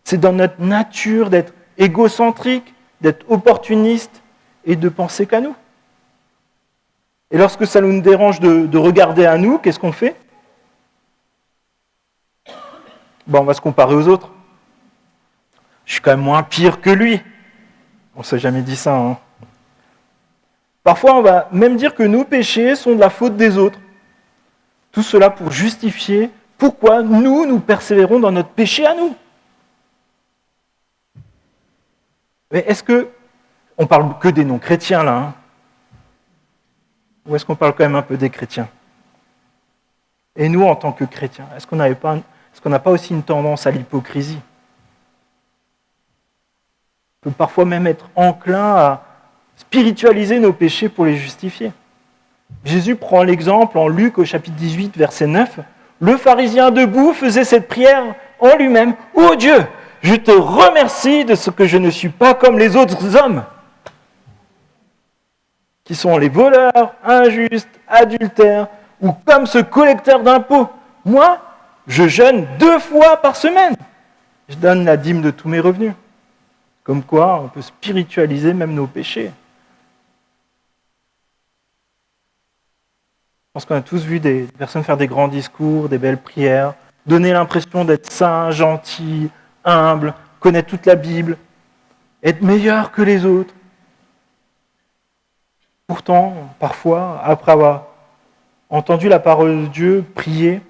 C'est dans notre nature d'être égocentrique, d'être opportuniste et de penser qu'à nous. Et lorsque ça nous dérange de regarder à nous, qu'est-ce qu'on fait? On va se comparer aux autres. Je suis quand même moins pire que lui. On ne s'est jamais dit ça. Hein. Parfois, on va même dire que nos péchés sont de la faute des autres. Tout cela pour justifier pourquoi nous persévérons dans notre péché à nous. Mais est-ce qu'on parle que des non-chrétiens là, hein? Ou est-ce qu'on parle quand même un peu des chrétiens? Et nous, en tant que chrétiens, est-ce qu'on n'a pas aussi une tendance à l'hypocrisie? On peut parfois même être enclin à spiritualiser nos péchés pour les justifier. Jésus prend l'exemple en Luc au chapitre 18, verset 9. Le pharisien debout faisait cette prière en lui-même. « Ô Dieu, je te remercie de ce que je ne suis pas comme les autres hommes, qui sont les voleurs, injustes, adultères, ou comme ce collecteur d'impôts. Moi, je jeûne 2 fois par semaine. Je donne la dîme de tous mes revenus. Comme quoi, on peut spiritualiser même nos péchés. Je pense qu'on a tous vu des personnes faire des grands discours, des belles prières, donner l'impression d'être saint, gentil, humble, connaître toute la Bible, être meilleur que les autres. Pourtant, parfois, après avoir entendu la parole de Dieu, prier,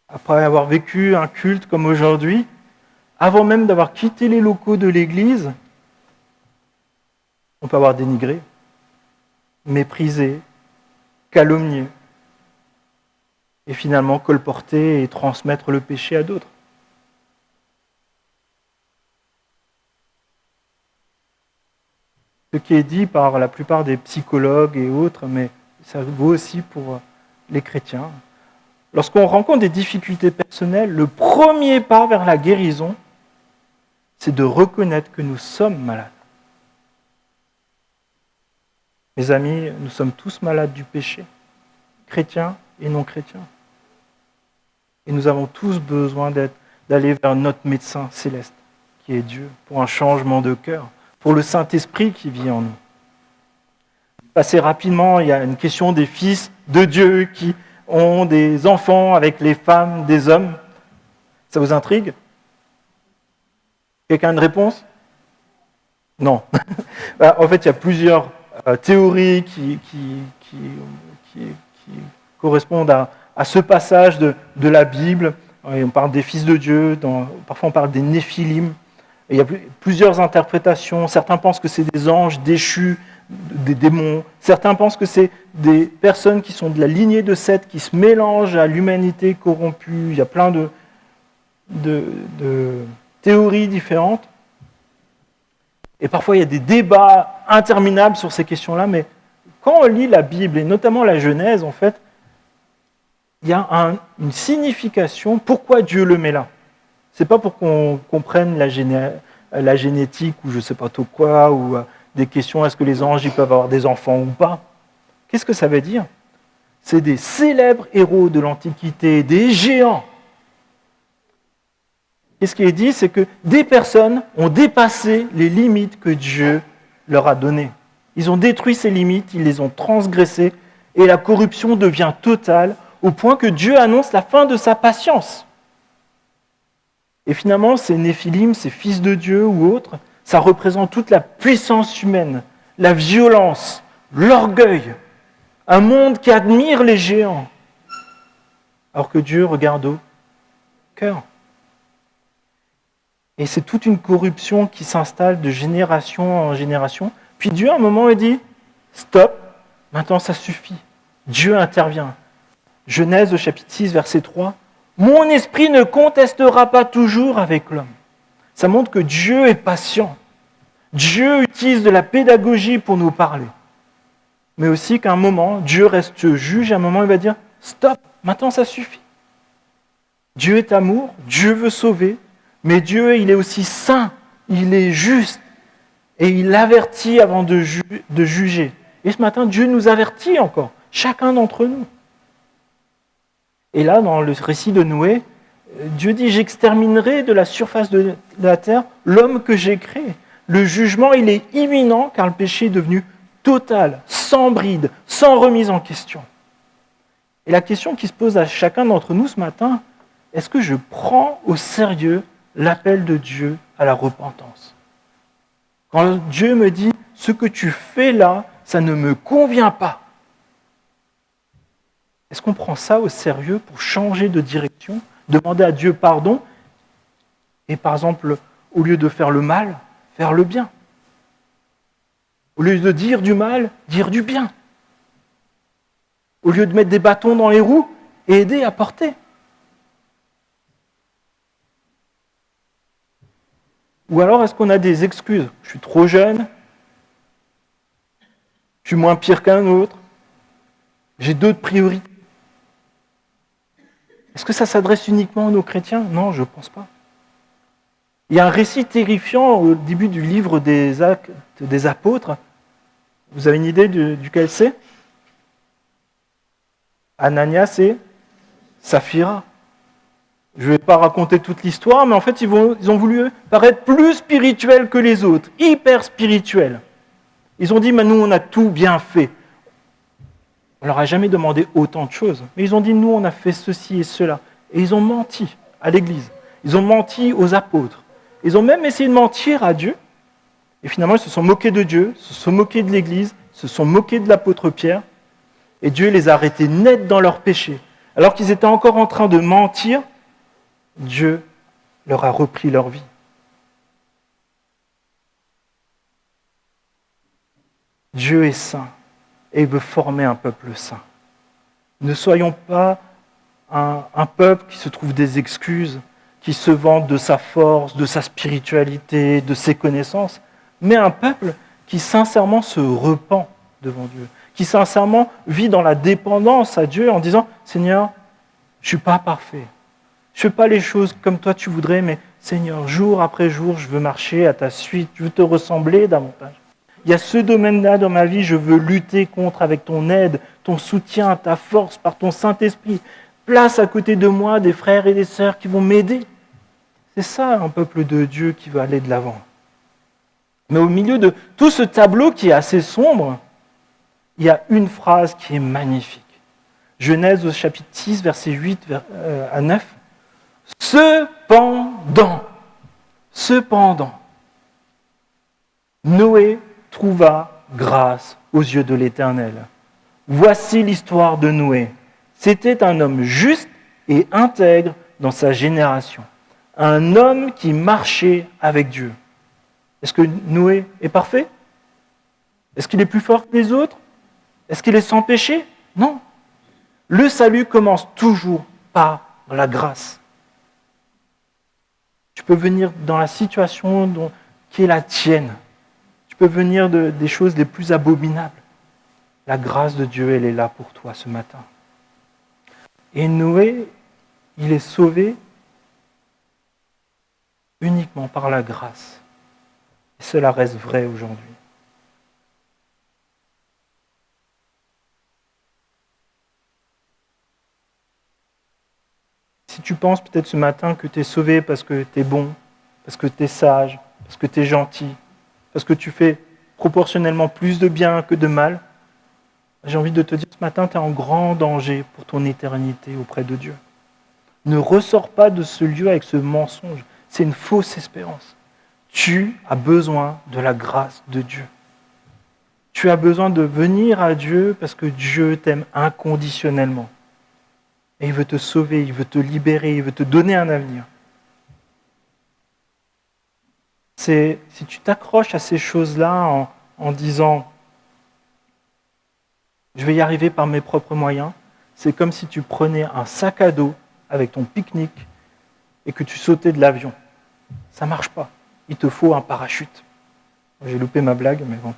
après avoir vécu un culte comme aujourd'hui, avant même d'avoir quitté les locaux de l'Église, on peut avoir dénigré, méprisé, calomnié, et finalement colporter et transmettre le péché à d'autres. Ce qui est dit par la plupart des psychologues et autres, mais ça vaut aussi pour les chrétiens. Lorsqu'on rencontre des difficultés personnelles, le premier pas vers la guérison, c'est de reconnaître que nous sommes malades. Mes amis, nous sommes tous malades du péché, chrétiens et non chrétiens. Et nous avons tous besoin d'aller vers notre médecin céleste, qui est Dieu, pour un changement de cœur, pour le Saint-Esprit qui vit en nous. Passer rapidement, il y a une question des fils de Dieu qui ont des enfants avec les femmes des hommes. Ça vous intrigue? Quelqu'un a une réponse? Non. En fait, il y a plusieurs théories qui correspondent à ce passage de la Bible. Et on parle des fils de Dieu, parfois on parle des Néphilim. Et il y a plusieurs interprétations. Certains pensent que c'est des anges déchus, des démons. Certains pensent que c'est des personnes qui sont de la lignée de Seth, qui se mélangent à l'humanité corrompue. Il y a plein de théories différentes. Et parfois, il y a des débats interminables sur ces questions-là. Mais quand on lit la Bible, et notamment la Genèse, en fait, il y a une signification. Pourquoi Dieu le met là? C'est pas pour qu'on comprenne la génétique ou je sais pas trop quoi, ou des questions, est-ce que les anges ils peuvent avoir des enfants ou pas? Qu'est-ce que ça veut dire? C'est des célèbres héros de l'Antiquité, des géants. Et ce qui est dit, c'est que des personnes ont dépassé les limites que Dieu leur a données. Ils ont détruit ces limites, ils les ont transgressées, et la corruption devient totale, au point que Dieu annonce la fin de sa patience. Et finalement, ces Néphilim, ces fils de Dieu ou autres, ça représente toute la puissance humaine, la violence, l'orgueil, un monde qui admire les géants, alors que Dieu regarde au cœur. Et c'est toute une corruption qui s'installe de génération en génération. Puis Dieu, à un moment, il dit « Stop, maintenant ça suffit ». Dieu intervient. Genèse au chapitre 6, verset 3. « Mon esprit ne contestera pas toujours avec l'homme ». Ça montre que Dieu est patient. Dieu utilise de la pédagogie pour nous parler. Mais aussi qu'à un moment, Dieu reste juge, à un moment, il va dire « Stop, maintenant ça suffit ». Dieu est amour, Dieu veut sauver, mais Dieu, il est aussi saint, il est juste, et il avertit avant de juger. Et ce matin, Dieu nous avertit encore, chacun d'entre nous. Et là, dans le récit de Noé, Dieu dit « J'exterminerai de la surface de la terre l'homme que j'ai créé ». Le jugement, il est imminent car le péché est devenu total, sans bride, sans remise en question. Et la question qui se pose à chacun d'entre nous ce matin, est-ce que je prends au sérieux l'appel de Dieu à la repentance? Quand Dieu me dit « Ce que tu fais là, ça ne me convient pas », est-ce qu'on prend ça au sérieux pour changer de direction, demander à Dieu pardon et par exemple, au lieu de faire le mal, faire le bien? Au lieu de dire du mal, dire du bien. Au lieu de mettre des bâtons dans les roues et aider à porter. Ou alors est-ce qu'on a des excuses? Je suis trop jeune, je suis moins pire qu'un autre, j'ai d'autres priorités. Est-ce que ça s'adresse uniquement à nos chrétiens? Non, je ne pense pas. Il y a un récit terrifiant au début du livre des Actes des Apôtres. Vous avez une idée duquel c'est? Ananias et Saphira. Je ne vais pas raconter toute l'histoire, mais en fait, ils ont voulu paraître plus spirituels que les autres, hyper spirituels. Ils ont dit, mais nous, on a tout bien fait. On leur a jamais demandé autant de choses, mais ils ont dit, nous, on a fait ceci et cela. Et ils ont menti à l'Église. Ils ont menti aux apôtres. Ils ont même essayé de mentir à Dieu. Et finalement, ils se sont moqués de Dieu, se sont moqués de l'Église, se sont moqués de l'apôtre Pierre. Et Dieu les a arrêtés net dans leur péché. Alors qu'ils étaient encore en train de mentir, Dieu leur a repris leur vie. Dieu est saint et il veut former un peuple saint. Ne soyons pas un peuple qui se trouve des excuses, qui se vante de sa force, de sa spiritualité, de ses connaissances, mais un peuple qui sincèrement se repent devant Dieu, qui sincèrement vit dans la dépendance à Dieu en disant « Seigneur, je ne suis pas parfait, je ne fais pas les choses comme toi tu voudrais, mais Seigneur, jour après jour, je veux marcher à ta suite, je veux te ressembler davantage. Il y a ce domaine-là dans ma vie, je veux lutter contre avec ton aide, ton soutien, ta force, par ton Saint-Esprit. Place à côté de moi des frères et des sœurs qui vont m'aider. » C'est ça un peuple de Dieu qui veut aller de l'avant. Mais au milieu de tout ce tableau qui est assez sombre, il y a une phrase qui est magnifique. Genèse au chapitre 6, versets 8 à 9. Cependant, Noé trouva grâce aux yeux de l'Éternel. Voici l'histoire de Noé. C'était un homme juste et intègre dans sa génération. Un homme qui marchait avec Dieu. Est-ce que Noé est parfait? Est-ce qu'il est plus fort que les autres? Est-ce qu'il est sans péché? Non. Le salut commence toujours par la grâce. Tu peux venir dans la situation qui est la tienne. Tu peux venir des choses les plus abominables. La grâce de Dieu, elle est là pour toi ce matin. Et Noé, il est sauvé uniquement par la grâce. Et cela reste vrai aujourd'hui. Si tu penses peut-être ce matin que tu es sauvé parce que tu es bon, parce que tu es sage, parce que tu es gentil, parce que tu fais proportionnellement plus de bien que de mal, j'ai envie de te dire ce matin, tu es en grand danger pour ton éternité auprès de Dieu. Ne ressors pas de ce lieu avec ce mensonge. C'est une fausse espérance. Tu as besoin de la grâce de Dieu. Tu as besoin de venir à Dieu parce que Dieu t'aime inconditionnellement. Et il veut te sauver, il veut te libérer, il veut te donner un avenir. Si tu t'accroches à ces choses-là en disant « je vais y arriver par mes propres moyens », c'est comme si tu prenais un sac à dos avec ton pique-nique et que tu sautais de l'avion. Ça ne marche pas. Il te faut un parachute. J'ai loupé ma blague, mais bon.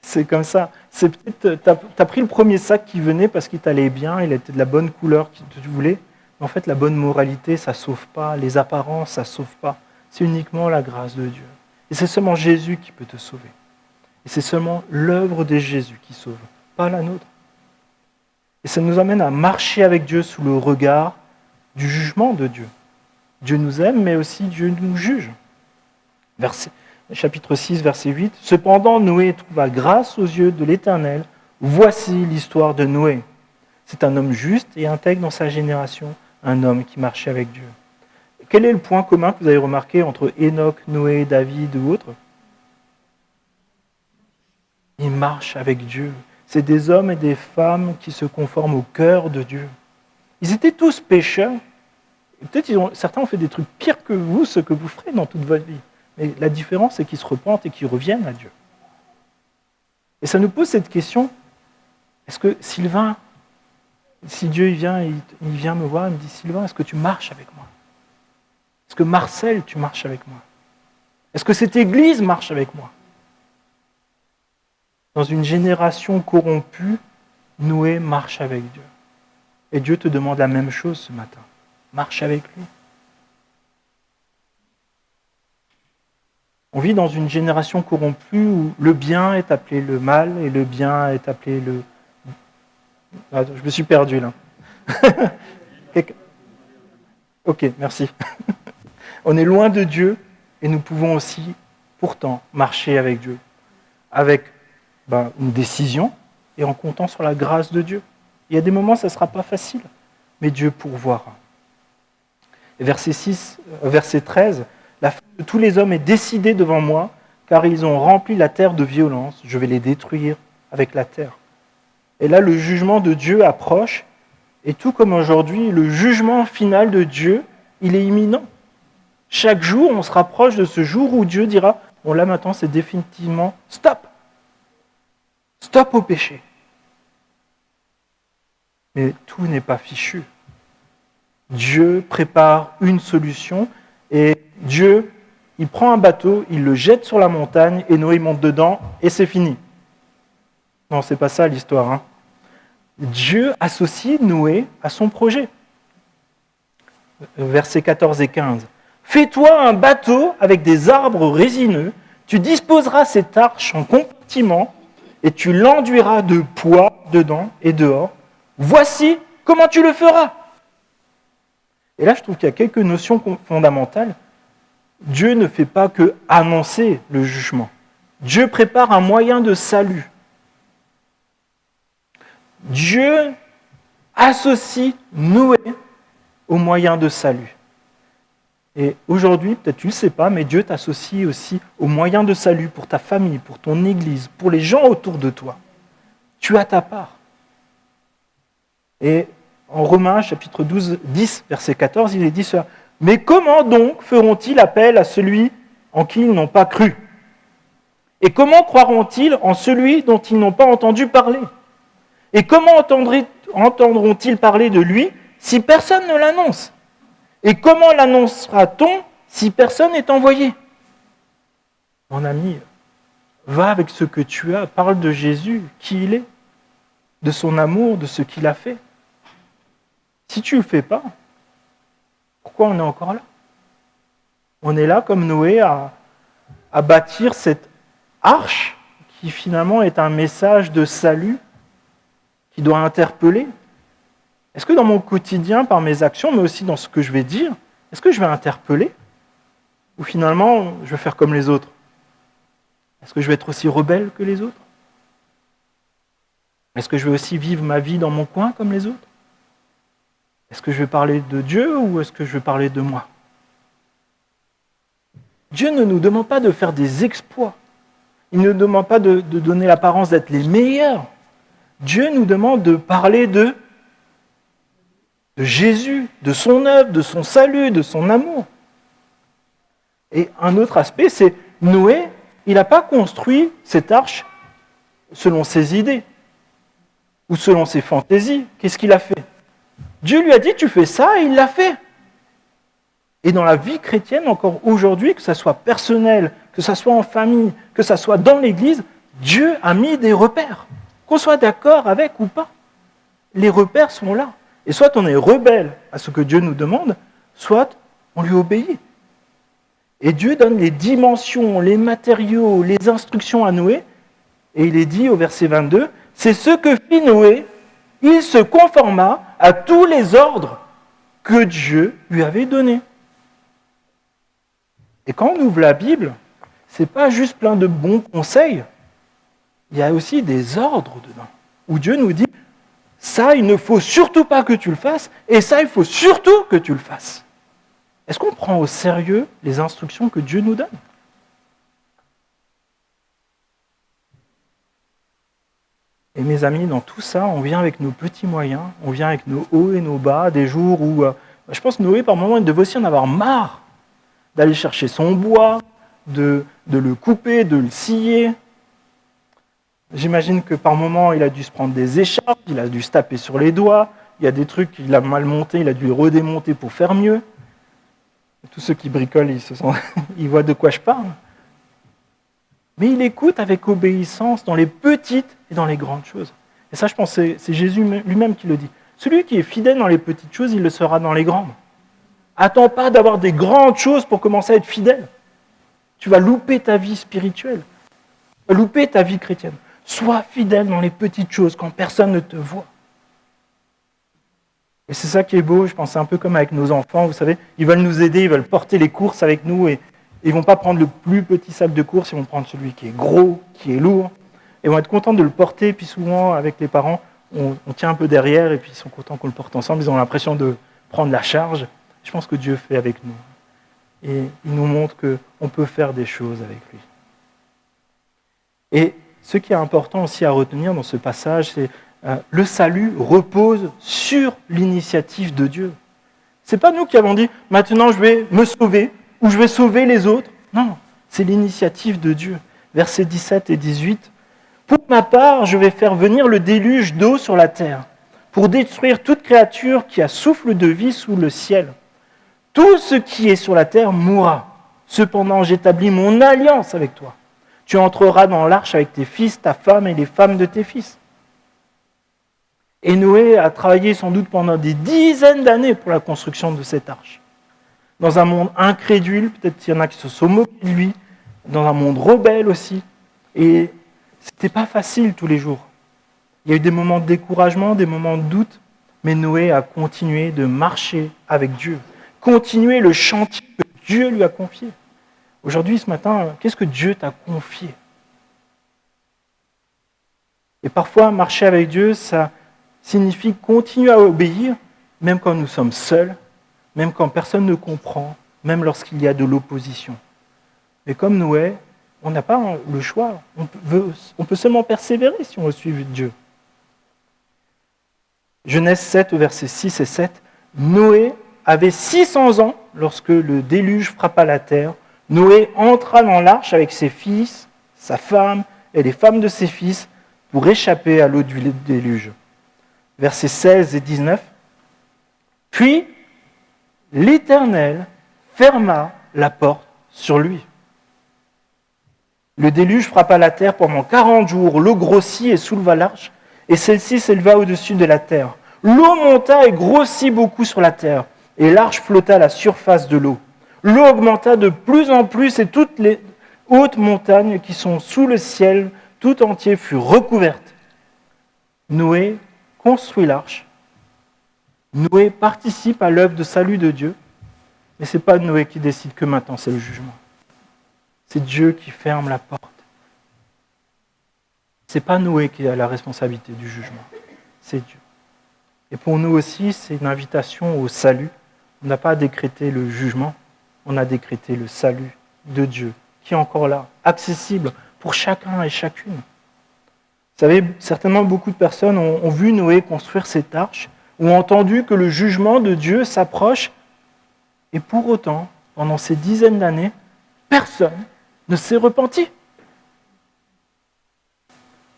C'est comme ça. C'est peut-être, t'as pris le premier sac qui venait parce qu'il t'allait bien, il était de la bonne couleur que tu voulais. Mais en fait, la bonne moralité, ça ne sauve pas. Les apparences, ça ne sauve pas. C'est uniquement la grâce de Dieu. Et c'est seulement Jésus qui peut te sauver. Et c'est seulement l'œuvre de Jésus qui sauve, pas la nôtre. Et ça nous amène à marcher avec Dieu sous le regard du jugement de Dieu. Dieu nous aime, mais aussi Dieu nous juge. Chapitre 6, verset 8. « Cependant, Noé trouva grâce aux yeux de l'Éternel. Voici l'histoire de Noé. C'est un homme juste et intègre dans sa génération, un homme qui marchait avec Dieu. » Quel est le point commun que vous avez remarqué entre Enoch, Noé, David ou autres? Ils marchent avec Dieu. C'est des hommes et des femmes qui se conforment au cœur de Dieu. Ils étaient tous pécheurs. Et peut-être certains ont fait des trucs pires que vous, ce que vous ferez dans toute votre vie. Mais la différence, c'est qu'ils se repentent et qu'ils reviennent à Dieu. Et ça nous pose cette question, est-ce que Sylvain, si Dieu il vient me voir et me dit, Sylvain, est-ce que tu marches avec moi? Est-ce que Marcel, tu marches avec moi? Est-ce que cette église marche avec moi? Dans une génération corrompue, Noé marche avec Dieu. Et Dieu te demande la même chose ce matin. Marche avec lui. On vit dans une génération corrompue où le bien est appelé le mal et le bien est appelé Attends, je me suis perdu là. Ok, merci. On est loin de Dieu et nous pouvons aussi, pourtant, marcher avec Dieu. Avec une décision et en comptant sur la grâce de Dieu. Il y a des moments, ça ne sera pas facile, mais Dieu pourvoira. Et verset 13, la fin de tous les hommes est décidée devant moi, car ils ont rempli la terre de violence, je vais les détruire avec la terre. Et là, le jugement de Dieu approche, et tout comme aujourd'hui, le jugement final de Dieu, il est imminent. Chaque jour, on se rapproche de ce jour où Dieu dira, bon là maintenant, c'est définitivement stop. Stop au péché. Mais tout n'est pas fichu. Dieu prépare une solution et Dieu, il prend un bateau, il le jette sur la montagne et Noé monte dedans et c'est fini. Non, c'est pas ça l'histoire. Hein. Dieu associe Noé à son projet. Versets 14 et 15. Fais-toi un bateau avec des arbres résineux, tu disposeras cette arche en compartiments et tu l'enduiras de poids dedans et dehors. Voici comment tu le feras. Et là, je trouve qu'il y a quelques notions fondamentales. Dieu ne fait pas que annoncer le jugement. Dieu prépare un moyen de salut. Dieu associe Noé au moyen de salut. Et aujourd'hui, peut-être tu ne le sais pas, mais Dieu t'associe aussi au moyen de salut pour ta famille, pour ton église, pour les gens autour de toi. Tu as ta part. Et en Romains, chapitre 10, verset 14, il est dit cela. Mais comment donc feront-ils appel à celui en qui ils n'ont pas cru ? Et comment croiront-ils en celui dont ils n'ont pas entendu parler ? Et comment entendront-ils parler de lui si personne ne l'annonce ? Et comment l'annoncera-t-on si personne n'est envoyé ? Mon ami, va avec ce que tu as, parle de Jésus, qui il est, de son amour, de ce qu'il a fait. Si tu ne le fais pas, pourquoi on est encore là ? On est là comme Noé à bâtir cette arche qui finalement est un message de salut qui doit interpeller. Est-ce que dans mon quotidien, par mes actions, mais aussi dans ce que je vais dire, est-ce que je vais interpeller ? Ou finalement, je vais faire comme les autres ? Est-ce que je vais être aussi rebelle que les autres ? Est-ce que je vais aussi vivre ma vie dans mon coin comme les autres ? Est-ce que je vais parler de Dieu ou est-ce que je vais parler de moi ? Dieu ne nous demande pas de faire des exploits. Il ne nous demande pas de donner l'apparence d'être les meilleurs. Dieu nous demande de parler de Jésus, de son œuvre, de son salut, de son amour. Et un autre aspect, c'est Noé, il n'a pas construit cette arche selon ses idées ou selon ses fantaisies. Qu'est-ce qu'il a fait ? Dieu lui a dit, tu fais ça, et il l'a fait. Et dans la vie chrétienne, encore aujourd'hui, que ce soit personnel, que ce soit en famille, que ce soit dans l'Église, Dieu a mis des repères. Qu'on soit d'accord avec ou pas, les repères sont là. Et soit on est rebelle à ce que Dieu nous demande, soit on lui obéit. Et Dieu donne les dimensions, les matériaux, les instructions à Noé. Et il est dit au verset 22, « C'est ce que fit Noé, il se conforma à tous les ordres que Dieu lui avait donnés. » Et quand on ouvre la Bible, ce n'est pas juste plein de bons conseils, il y a aussi des ordres dedans, où Dieu nous dit, ça, il ne faut surtout pas que tu le fasses, et ça, il faut surtout que tu le fasses. Est-ce qu'on prend au sérieux les instructions que Dieu nous donne ? Et mes amis, dans tout ça, on vient avec nos petits moyens, on vient avec nos hauts et nos bas, des jours où, je pense que Noé, par moment, il devait aussi en avoir marre d'aller chercher son bois, de le couper, de le scier. J'imagine que par moment, il a dû se prendre des écharpes, il a dû se taper sur les doigts, il y a des trucs qu'il a mal montés, il a dû les redémonter pour faire mieux. Et tous ceux qui bricolent, ils voient de quoi je parle. Mais il écoute avec obéissance dans les petites et dans les grandes choses. Et ça, je pense, c'est Jésus lui-même qui le dit. Celui qui est fidèle dans les petites choses, il le sera dans les grandes. Attends pas d'avoir des grandes choses pour commencer à être fidèle. Tu vas louper ta vie spirituelle. Tu vas louper ta vie chrétienne. Sois fidèle dans les petites choses quand personne ne te voit. Et c'est ça qui est beau, je pense, c'est un peu comme avec nos enfants, vous savez, ils veulent nous aider, ils veulent porter les courses avec nous et ils ne vont pas prendre le plus petit sac de courses, ils vont prendre celui qui est gros, qui est lourd, et vont être contents de le porter, puis souvent, avec les parents, on tient un peu derrière et puis ils sont contents qu'on le porte ensemble, ils ont l'impression de prendre la charge. Je pense que Dieu fait avec nous. Et il nous montre qu'on peut faire des choses avec lui. Et ce qui est important aussi à retenir dans ce passage, c'est le salut repose sur l'initiative de Dieu. Ce n'est pas nous qui avons dit « maintenant je vais me sauver » ou « je vais sauver les autres ». Non, c'est l'initiative de Dieu. Versets 17 et 18. « Pour ma part, je vais faire venir le déluge d'eau sur la terre, pour détruire toute créature qui a souffle de vie sous le ciel. Tout ce qui est sur la terre mourra. Cependant, j'établis mon alliance avec toi. Tu entreras dans l'arche avec tes fils, ta femme et les femmes de tes fils. » Et Noé a travaillé sans doute pendant des dizaines d'années pour la construction de cette arche. Dans un monde incrédule, peut-être qu'il y en a qui se sont moqués de lui, dans un monde rebelle aussi. Et ce n'était pas facile tous les jours. Il y a eu des moments de découragement, des moments de doute, mais Noé a continué de marcher avec Dieu, continuer le chantier que Dieu lui a confié. Aujourd'hui, ce matin, qu'est-ce que Dieu t'a confié ? Et parfois, marcher avec Dieu, ça signifie continuer à obéir, même quand nous sommes seuls, même quand personne ne comprend, même lorsqu'il y a de l'opposition. Mais comme Noé, on n'a pas le choix. On peut seulement persévérer si on veut suivre Dieu. Genèse 7, versets 6 et 7. Noé avait 600 ans lorsque le déluge frappa la terre. Noé entra dans l'arche avec ses fils, sa femme et les femmes de ses fils pour échapper à l'eau du déluge. Versets 16 et 19. Puis l'Éternel ferma la porte sur lui. Le déluge frappa la terre pendant 40 jours. L'eau grossit et souleva l'arche, et celle-ci s'éleva au-dessus de la terre. L'eau monta et grossit beaucoup sur la terre, et l'arche flotta à la surface de l'eau. L'eau augmenta de plus en plus, et toutes les hautes montagnes qui sont sous le ciel tout entier furent recouvertes. Noé construit l'arche. Noé participe à l'œuvre de salut de Dieu, mais ce n'est pas Noé qui décide que maintenant c'est le jugement. C'est Dieu qui ferme la porte. Ce n'est pas Noé qui a la responsabilité du jugement, c'est Dieu. Et pour nous aussi, c'est une invitation au salut. On n'a pas décrété le jugement, on a décrété le salut de Dieu, qui est encore là, accessible pour chacun et chacune. Vous savez, certainement beaucoup de personnes ont vu Noé construire cette arche, ont entendu que le jugement de Dieu s'approche, et pour autant, pendant ces dizaines d'années, personne ne s'est repenti.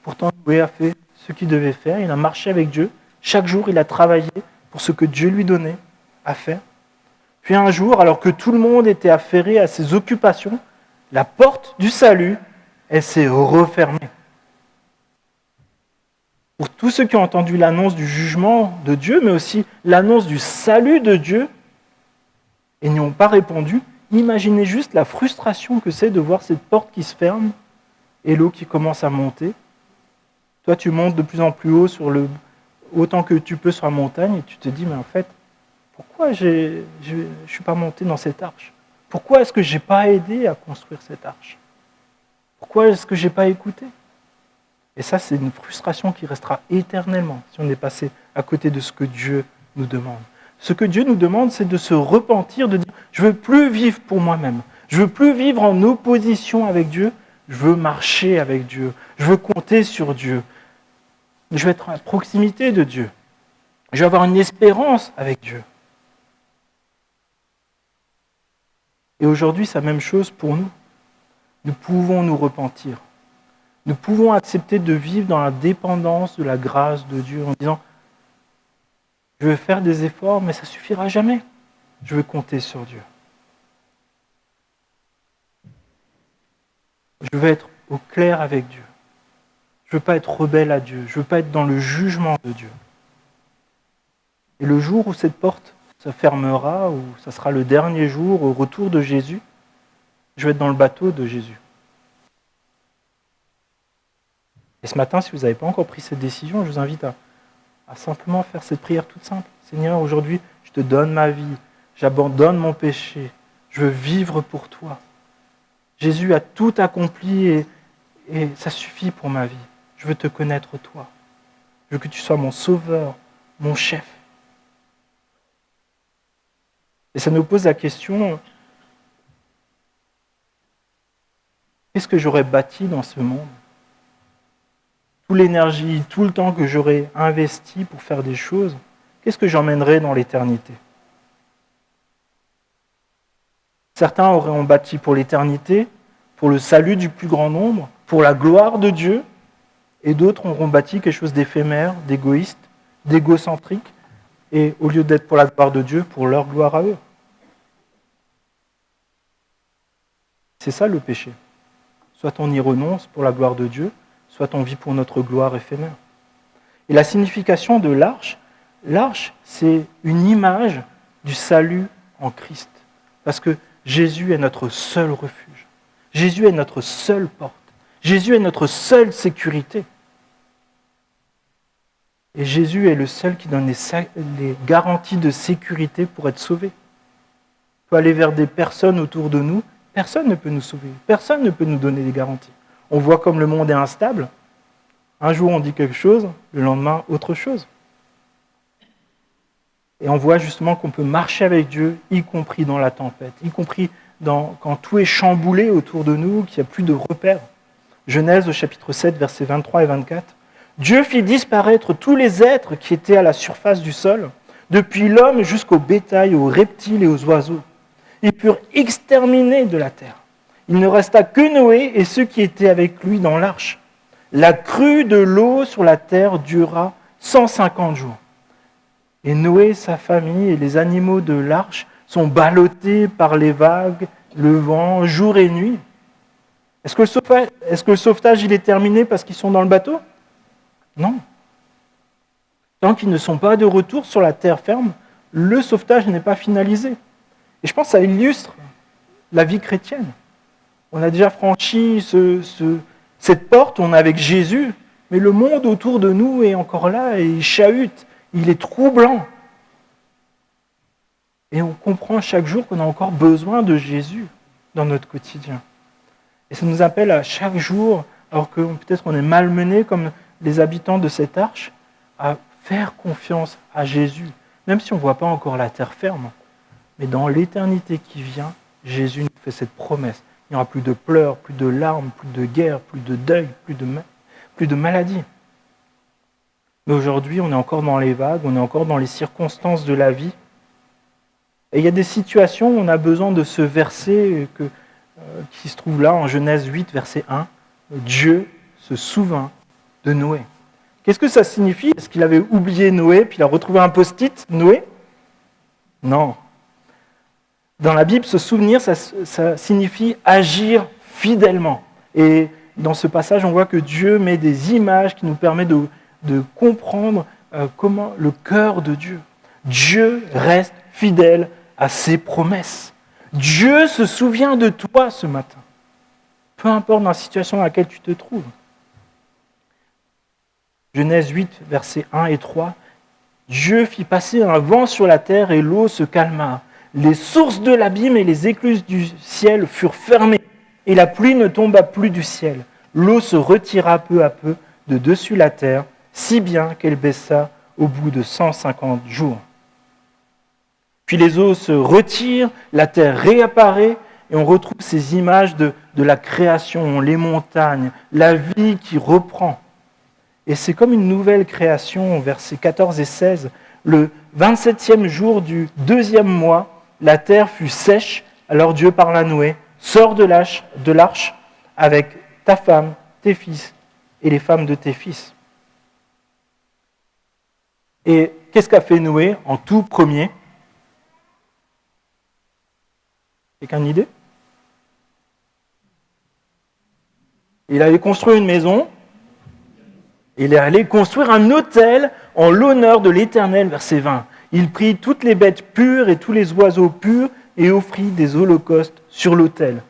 Pourtant, Noé a fait ce qu'il devait faire, il a marché avec Dieu. Chaque jour, il a travaillé pour ce que Dieu lui donnait à faire. Puis un jour, alors que tout le monde était affairé à ses occupations, la porte du salut, elle s'est refermée. Pour tous ceux qui ont entendu l'annonce du jugement de Dieu, mais aussi l'annonce du salut de Dieu, et n'y ont pas répondu, imaginez juste la frustration que c'est de voir cette porte qui se ferme et l'eau qui commence à monter. Toi, tu montes de plus en plus haut, autant que tu peux sur la montagne, et tu te dis, mais en fait, pourquoi je ne suis pas monté dans cette arche ? Pourquoi est-ce que je n'ai pas aidé à construire cette arche ? Pourquoi est-ce que je n'ai pas écouté ? Et ça, c'est une frustration qui restera éternellement si on est passé à côté de ce que Dieu nous demande. Ce que Dieu nous demande, c'est de se repentir, de dire « je ne veux plus vivre pour moi-même, je ne veux plus vivre en opposition avec Dieu, je veux marcher avec Dieu, je veux compter sur Dieu, je veux être à proximité de Dieu, je veux avoir une espérance avec Dieu. » Et aujourd'hui, c'est la même chose pour nous. Nous pouvons nous repentir. Nous pouvons accepter de vivre dans la dépendance de la grâce de Dieu en disant « je vais faire des efforts, mais ça ne suffira jamais. Je veux compter sur Dieu. Je veux être au clair avec Dieu. Je ne veux pas être rebelle à Dieu. Je ne veux pas être dans le jugement de Dieu. » Et le jour où cette porte se fermera, ou ça sera le dernier jour au retour de Jésus, je vais être dans le bateau de Jésus. Et ce matin, si vous n'avez pas encore pris cette décision, je vous invite à simplement faire cette prière toute simple. Seigneur, aujourd'hui, je te donne ma vie, j'abandonne mon péché, je veux vivre pour toi. Jésus a tout accompli et ça suffit pour ma vie. Je veux te connaître toi. Je veux que tu sois mon sauveur, mon chef. Et ça nous pose la question, qu'est-ce que j'aurais bâti dans ce monde ? Toute l'énergie, tout le temps que j'aurais investi pour faire des choses, qu'est-ce que j'emmènerais dans l'éternité ? Certains auraient bâti pour l'éternité, pour le salut du plus grand nombre, pour la gloire de Dieu, et d'autres auront bâti quelque chose d'éphémère, d'égoïste, d'égocentrique, et au lieu d'être pour la gloire de Dieu, pour leur gloire à eux. C'est ça le péché. Soit on y renonce pour la gloire de Dieu, soit on vit pour notre gloire éphémère. Et la signification de l'arche, c'est une image du salut en Christ. Parce que Jésus est notre seul refuge. Jésus est notre seule porte. Jésus est notre seule sécurité. Et Jésus est le seul qui donne les garanties de sécurité pour être sauvé. On peut aller vers des personnes autour de nous, personne ne peut nous sauver, personne ne peut nous donner des garanties. On voit comme le monde est instable. Un jour on dit quelque chose, le lendemain autre chose. Et on voit justement qu'on peut marcher avec Dieu, y compris dans la tempête, y compris quand tout est chamboulé autour de nous, qu'il n'y a plus de repères. Genèse au chapitre 7, versets 23 et 24. Dieu fit disparaître tous les êtres qui étaient à la surface du sol, depuis l'homme jusqu'au bétail, aux reptiles et aux oiseaux. Ils furent exterminés de la terre. Il ne resta que Noé et ceux qui étaient avec lui dans l'arche. La crue de l'eau sur la terre dura 150 jours. Et Noé, sa famille et les animaux de l'arche sont ballottés par les vagues, le vent, jour et nuit. Est-ce que le sauvetage il est terminé parce qu'ils sont dans le bateau ? Non. Tant qu'ils ne sont pas de retour sur la terre ferme, le sauvetage n'est pas finalisé. Et je pense que ça illustre la vie chrétienne. On a déjà franchi cette porte, on est avec Jésus, mais le monde autour de nous est encore là et il chahute, il est troublant. Et on comprend chaque jour qu'on a encore besoin de Jésus dans notre quotidien. Et ça nous appelle à chaque jour, alors que peut-être on est malmené comme les habitants de cette arche, à faire confiance à Jésus, même si on ne voit pas encore la terre ferme. Mais dans l'éternité qui vient, Jésus nous fait cette promesse. Il n'y aura plus de pleurs, plus de larmes, plus de guerre, plus de deuil, plus de maladie. Mais aujourd'hui, on est encore dans les vagues, on est encore dans les circonstances de la vie. Et il y a des situations où on a besoin de ce verset qui se trouve là en Genèse 8, verset 1. Dieu se souvint de Noé. Qu'est-ce que ça signifie ? Est-ce qu'il avait oublié Noé, puis il a retrouvé un post-it, Noé ? Non. Dans la Bible, se souvenir, ça signifie agir fidèlement. Et dans ce passage, on voit que Dieu met des images qui nous permettent de comprendre comment le cœur de Dieu. Dieu reste fidèle à ses promesses. Dieu se souvient de toi ce matin, peu importe dans la situation dans laquelle tu te trouves. Genèse 8, versets 1 et 3. Dieu fit passer un vent sur la terre et l'eau se calma. Les sources de l'abîme et les écluses du ciel furent fermées et la pluie ne tomba plus du ciel. L'eau se retira peu à peu de dessus la terre, si bien qu'elle baissa au bout de 150 jours. Puis les eaux se retirent, la terre réapparaît et on retrouve ces images de la création, les montagnes, la vie qui reprend. Et c'est comme une nouvelle création, versets 14 et 16. Le 27e jour du 2e mois, la terre fut sèche, alors Dieu parla à Noé, « Sors de l'arche avec ta femme, tes fils et les femmes de tes fils. » Et qu'est-ce qu'a fait Noé en tout premier ? Quelqu'un a une idée ? Il avait construit une maison, il est allé construire un autel en l'honneur de l'Éternel, verset 20. Il prit toutes les bêtes pures et tous les oiseaux purs et offrit des holocaustes sur l'autel.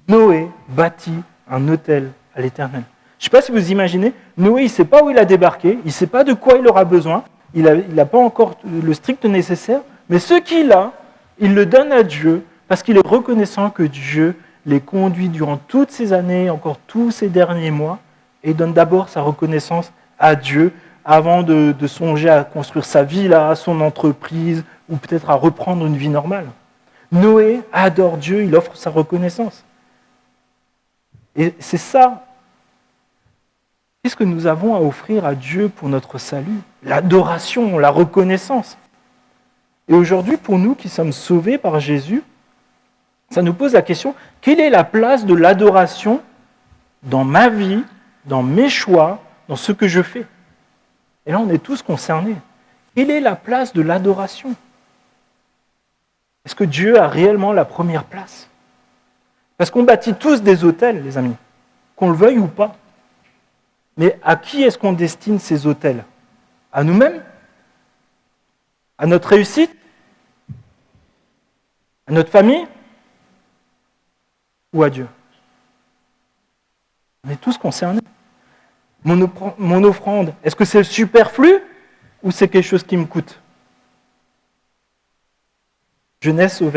Noé bâtit un autel à l'Éternel. Je ne sais pas si vous imaginez, Noé, il ne sait pas où il a débarqué, il ne sait pas de quoi il aura besoin, il n'a pas encore le strict nécessaire, mais ce qu'il a, il le donne à Dieu parce qu'il est reconnaissant que Dieu les conduit durant toutes ces années, encore tous ces derniers mois, et donne d'abord sa reconnaissance à Dieu avant de songer à construire sa villa, son entreprise, ou peut-être à reprendre une vie normale. Noé adore Dieu, il offre sa reconnaissance. Et c'est ça. Qu'est-ce que nous avons à offrir à Dieu pour notre salut? L'adoration, la reconnaissance. Et aujourd'hui, pour nous qui sommes sauvés par Jésus, ça nous pose la question, quelle est la place de l'adoration dans ma vie, dans mes choix, dans ce que je fais? Et là, on est tous concernés. Quelle est la place de l'adoration? Est-ce que Dieu a réellement la première place? Parce qu'on bâtit tous des autels, les amis, qu'on le veuille ou pas. Mais à qui est-ce qu'on destine ces autels? À nous-mêmes? À notre réussite? À notre famille? Ou à Dieu? On est tous concernés. Mon offrande, est-ce que c'est superflu ou c'est quelque chose qui me coûte? Genèse au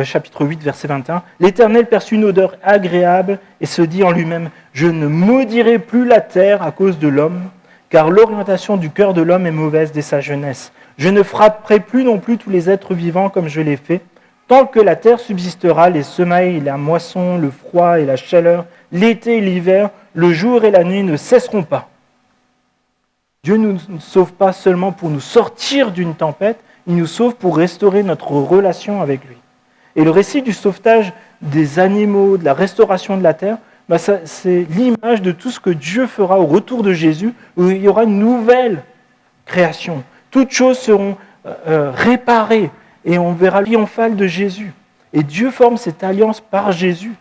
chapitre 8, verset 21. L'Éternel perçut une odeur agréable et se dit en lui-même, « Je ne maudirai plus la terre à cause de l'homme, car l'orientation du cœur de l'homme est mauvaise dès sa jeunesse. Je ne frapperai plus non plus tous les êtres vivants comme je l'ai fait. Tant que la terre subsistera, les semailles, la moisson, le froid et la chaleur, l'été et l'hiver, le jour et la nuit ne cesseront pas. » Dieu ne nous sauve pas seulement pour nous sortir d'une tempête, il nous sauve pour restaurer notre relation avec lui. Et le récit du sauvetage des animaux, de la restauration de la terre, c'est l'image de tout ce que Dieu fera au retour de Jésus, où il y aura une nouvelle création. Toutes choses seront réparées et on verra le triomphal de Jésus. Et Dieu forme cette alliance par Jésus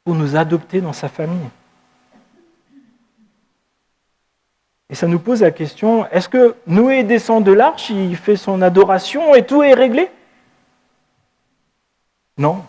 pour nous adopter dans sa famille. Et ça nous pose la question, est-ce que Noé descend de l'arche, il fait son adoration et tout est réglé? Non.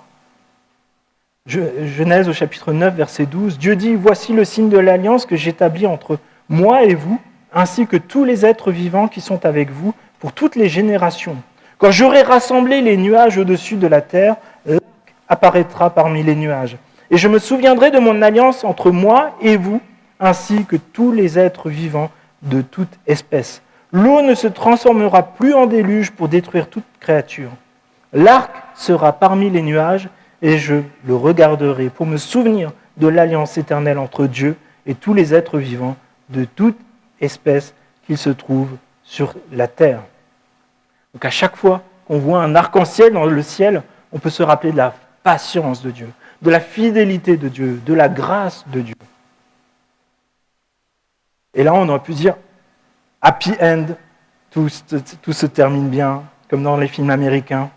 Genèse au chapitre 9, verset 12, Dieu dit, « Voici le signe de l'alliance que j'établis entre moi et vous, ainsi que tous les êtres vivants qui sont avec vous, pour toutes les générations. Quand j'aurai rassemblé les nuages au-dessus de la terre, l'arc apparaîtra parmi les nuages. Et je me souviendrai de mon alliance entre moi et vous, ainsi que tous les êtres vivants de toute espèce. L'eau ne se transformera plus en déluge pour détruire toute créature. L'arc sera parmi les nuages, et je le regarderai pour me souvenir de l'alliance éternelle entre Dieu et tous les êtres vivants de toute espèce qu'ils se trouvent sur la terre. » Donc à chaque fois qu'on voit un arc-en-ciel dans le ciel, on peut se rappeler de la patience de Dieu, de la fidélité de Dieu, de la grâce de Dieu. Et là, on aurait pu dire « happy end », tout se termine bien, comme dans les films américains.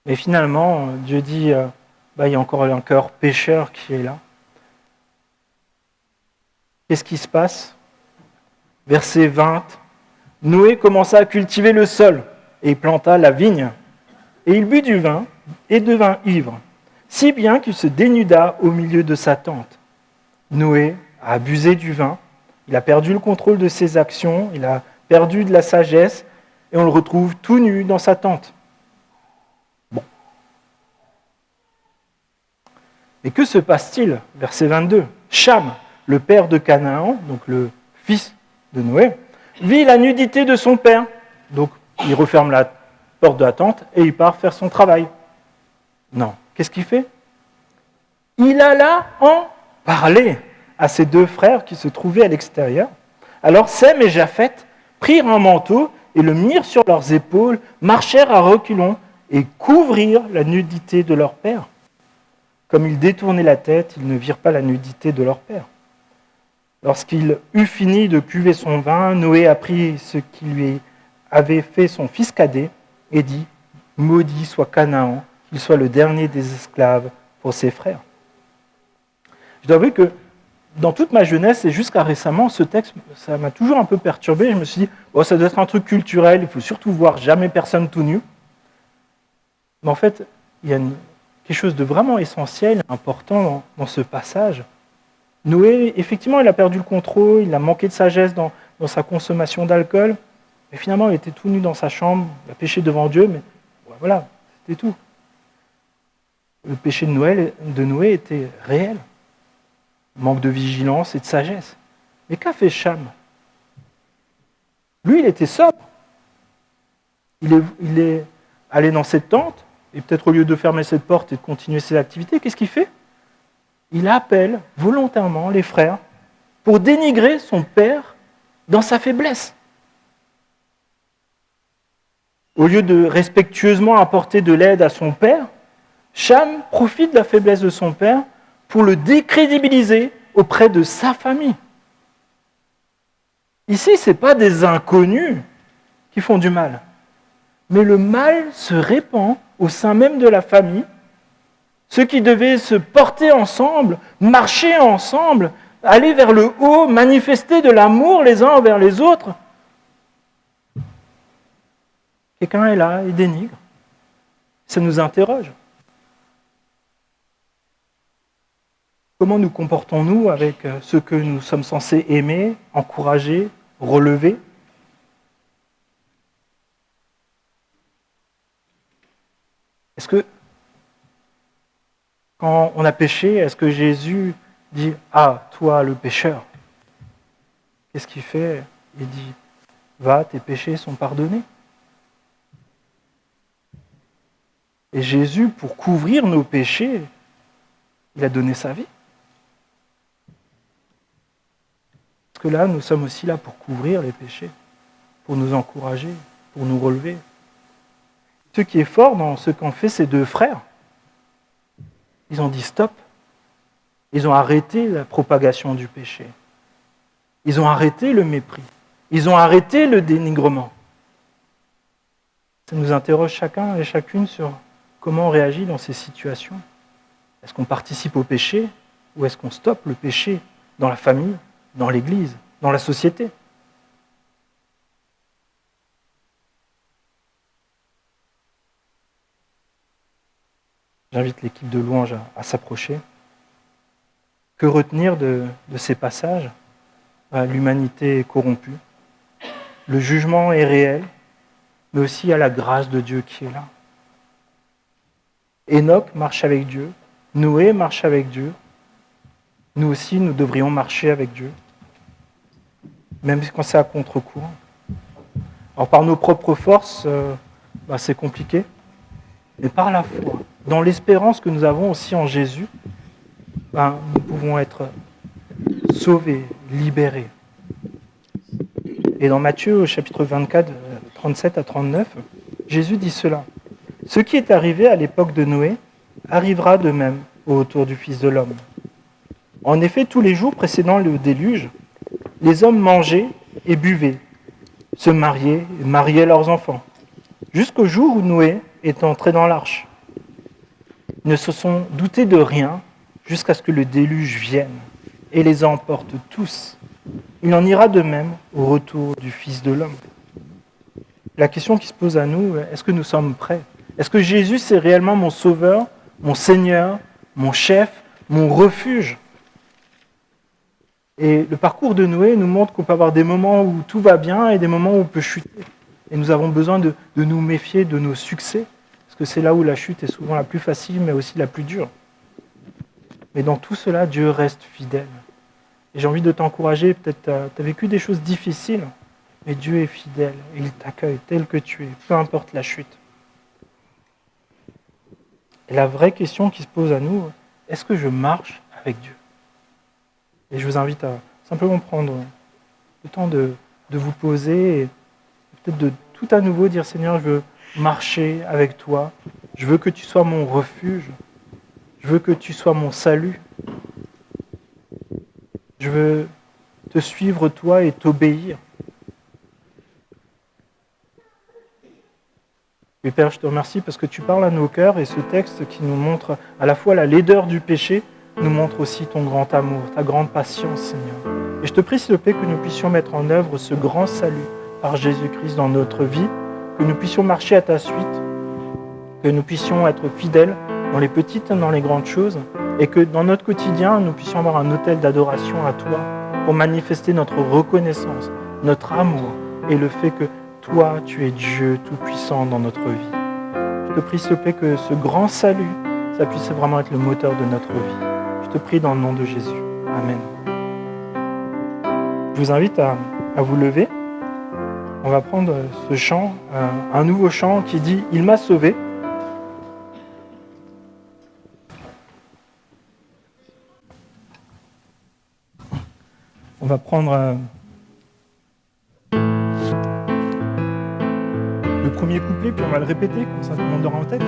Mais finalement, Dieu dit il y a encore un cœur pécheur qui est là. Qu'est-ce qui se passe? Verset 20. Noé commença à cultiver le sol et planta la vigne. Et il but du vin et devint ivre, si bien qu'il se dénuda au milieu de sa tente. Noé a abusé du vin, il a perdu le contrôle de ses actions, il a perdu de la sagesse et on le retrouve tout nu dans sa tente. Bon. Mais que se passe-t-il? Verset 22. Cham, le père de Canaan, donc le fils de Noé, vit la nudité de son père. Donc il referme la porte de la tente et il part faire son travail. Non. Qu'est-ce qu'il fait? Il alla en parler à ses deux frères qui se trouvaient à l'extérieur. Alors Sem et Japheth prirent un manteau et le mirent sur leurs épaules, marchèrent à reculons et couvrirent la nudité de leur père. Comme ils détournaient la tête, ils ne virent pas la nudité de leur père. Lorsqu'il eut fini de cuver son vin, Noé apprit ce qui lui avait fait son fils cadet et dit « Maudit soit Canaan, qu'il soit le dernier des esclaves pour ses frères. » Je dois avouer que dans toute ma jeunesse et jusqu'à récemment, ce texte, ça m'a toujours un peu perturbé. Je me suis dit, ça doit être un truc culturel, il faut surtout voir jamais personne tout nu. Mais en fait, il y a quelque chose de vraiment essentiel, important dans ce passage. Noé, effectivement, il a perdu le contrôle, il a manqué de sagesse dans sa consommation d'alcool, mais finalement, il était tout nu dans sa chambre, il a péché devant Dieu, mais voilà, c'était tout. Le péché de Noé était réel. Manque de vigilance et de sagesse. Mais qu'a fait Cham? Lui, il était sobre. Il est allé dans cette tente, et peut-être au lieu de fermer cette porte et de continuer ses activités, qu'est-ce qu'il fait? Il appelle volontairement les frères pour dénigrer son père dans sa faiblesse. Au lieu de respectueusement apporter de l'aide à son père, Cham profite de la faiblesse de son père pour le décrédibiliser auprès de sa famille. Ici, ce n'est pas des inconnus qui font du mal, mais le mal se répand au sein même de la famille. Ceux qui devaient se porter ensemble, marcher ensemble, aller vers le haut, manifester de l'amour les uns envers les autres. Quelqu'un est là et dénigre. Ça nous interroge. Comment nous comportons-nous avec ceux que nous sommes censés aimer, encourager, relever? Est-ce que, quand on a péché, est-ce que Jésus dit « Ah, toi le pécheur », qu'est-ce qu'il fait? Il dit « Va, tes péchés sont pardonnés ». Et Jésus, pour couvrir nos péchés, il a donné sa vie. Parce que là, nous sommes aussi là pour couvrir les péchés, pour nous encourager, pour nous relever. Ce qui est fort dans ce qu'ont fait ces deux frères, ils ont dit stop. Ils ont arrêté la propagation du péché. Ils ont arrêté le mépris. Ils ont arrêté le dénigrement. Ça nous interroge chacun et chacune sur comment on réagit dans ces situations. Est-ce qu'on participe au péché ou est-ce qu'on stoppe le péché dans la famille, dans l'Église, dans la société? J'invite l'équipe de louange à s'approcher. Que retenir de ces passages? L'humanité est corrompue. Le jugement est réel, mais aussi il y a la grâce de Dieu qui est là. Enoch marche avec Dieu. Noé marche avec Dieu. Nous aussi, nous devrions marcher avec Dieu, même quand c'est à contre-courant. Alors par nos propres forces, c'est compliqué, mais par la foi, dans l'espérance que nous avons aussi en Jésus, nous pouvons être sauvés, libérés. Et dans Matthieu, au chapitre 24, 37 à 39, Jésus dit cela. « Ce qui est arrivé à l'époque de Noé arrivera de même autour du Fils de l'homme. En effet, tous les jours précédant le déluge, les hommes mangeaient et buvaient, se mariaient et mariaient leurs enfants, jusqu'au jour où Noé est entré dans l'arche. Ils ne se sont doutés de rien jusqu'à ce que le déluge vienne et les emporte tous. Il en ira de même au retour du Fils de l'homme. » La question qui se pose à nous, est-ce que nous sommes prêts? Est-ce que Jésus, c'est réellement mon sauveur, mon Seigneur, mon chef, mon refuge? Et le parcours de Noé nous montre qu'on peut avoir des moments où tout va bien et des moments où on peut chuter. Et nous avons besoin de nous méfier de nos succès, parce que c'est là où la chute est souvent la plus facile, mais aussi la plus dure. Mais dans tout cela, Dieu reste fidèle. Et j'ai envie de t'encourager, peut-être tu as vécu des choses difficiles, mais Dieu est fidèle et il t'accueille tel que tu es, peu importe la chute. Et la vraie question qui se pose à nous, est-ce que je marche avec Dieu? Et je vous invite à simplement prendre le temps de vous poser et peut-être de tout à nouveau dire « Seigneur, je veux marcher avec toi, je veux que tu sois mon refuge, je veux que tu sois mon salut, je veux te suivre toi et t'obéir. » Et Père, je te remercie parce que tu parles à nos cœurs et ce texte qui nous montre à la fois la laideur du péché, nous montre aussi ton grand amour, ta grande patience, Seigneur. Et je te prie, s'il te plaît, que nous puissions mettre en œuvre ce grand salut par Jésus-Christ dans notre vie, que nous puissions marcher à ta suite, que nous puissions être fidèles dans les petites et dans les grandes choses, et que dans notre quotidien, nous puissions avoir un autel d'adoration à toi pour manifester notre reconnaissance, notre amour et le fait que toi, tu es Dieu tout-puissant dans notre vie. Je te prie, s'il te plaît, que ce grand salut, ça puisse vraiment être le moteur de notre vie. Je te prie dans le nom de Jésus. Amen. Je vous invite à vous lever. On va prendre ce chant, un nouveau chant qui dit « Il m'a sauvé ». On va prendre le premier couplet, puis on va le répéter, comme ça tout le monde aura en tête.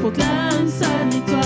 proclame sa victoire.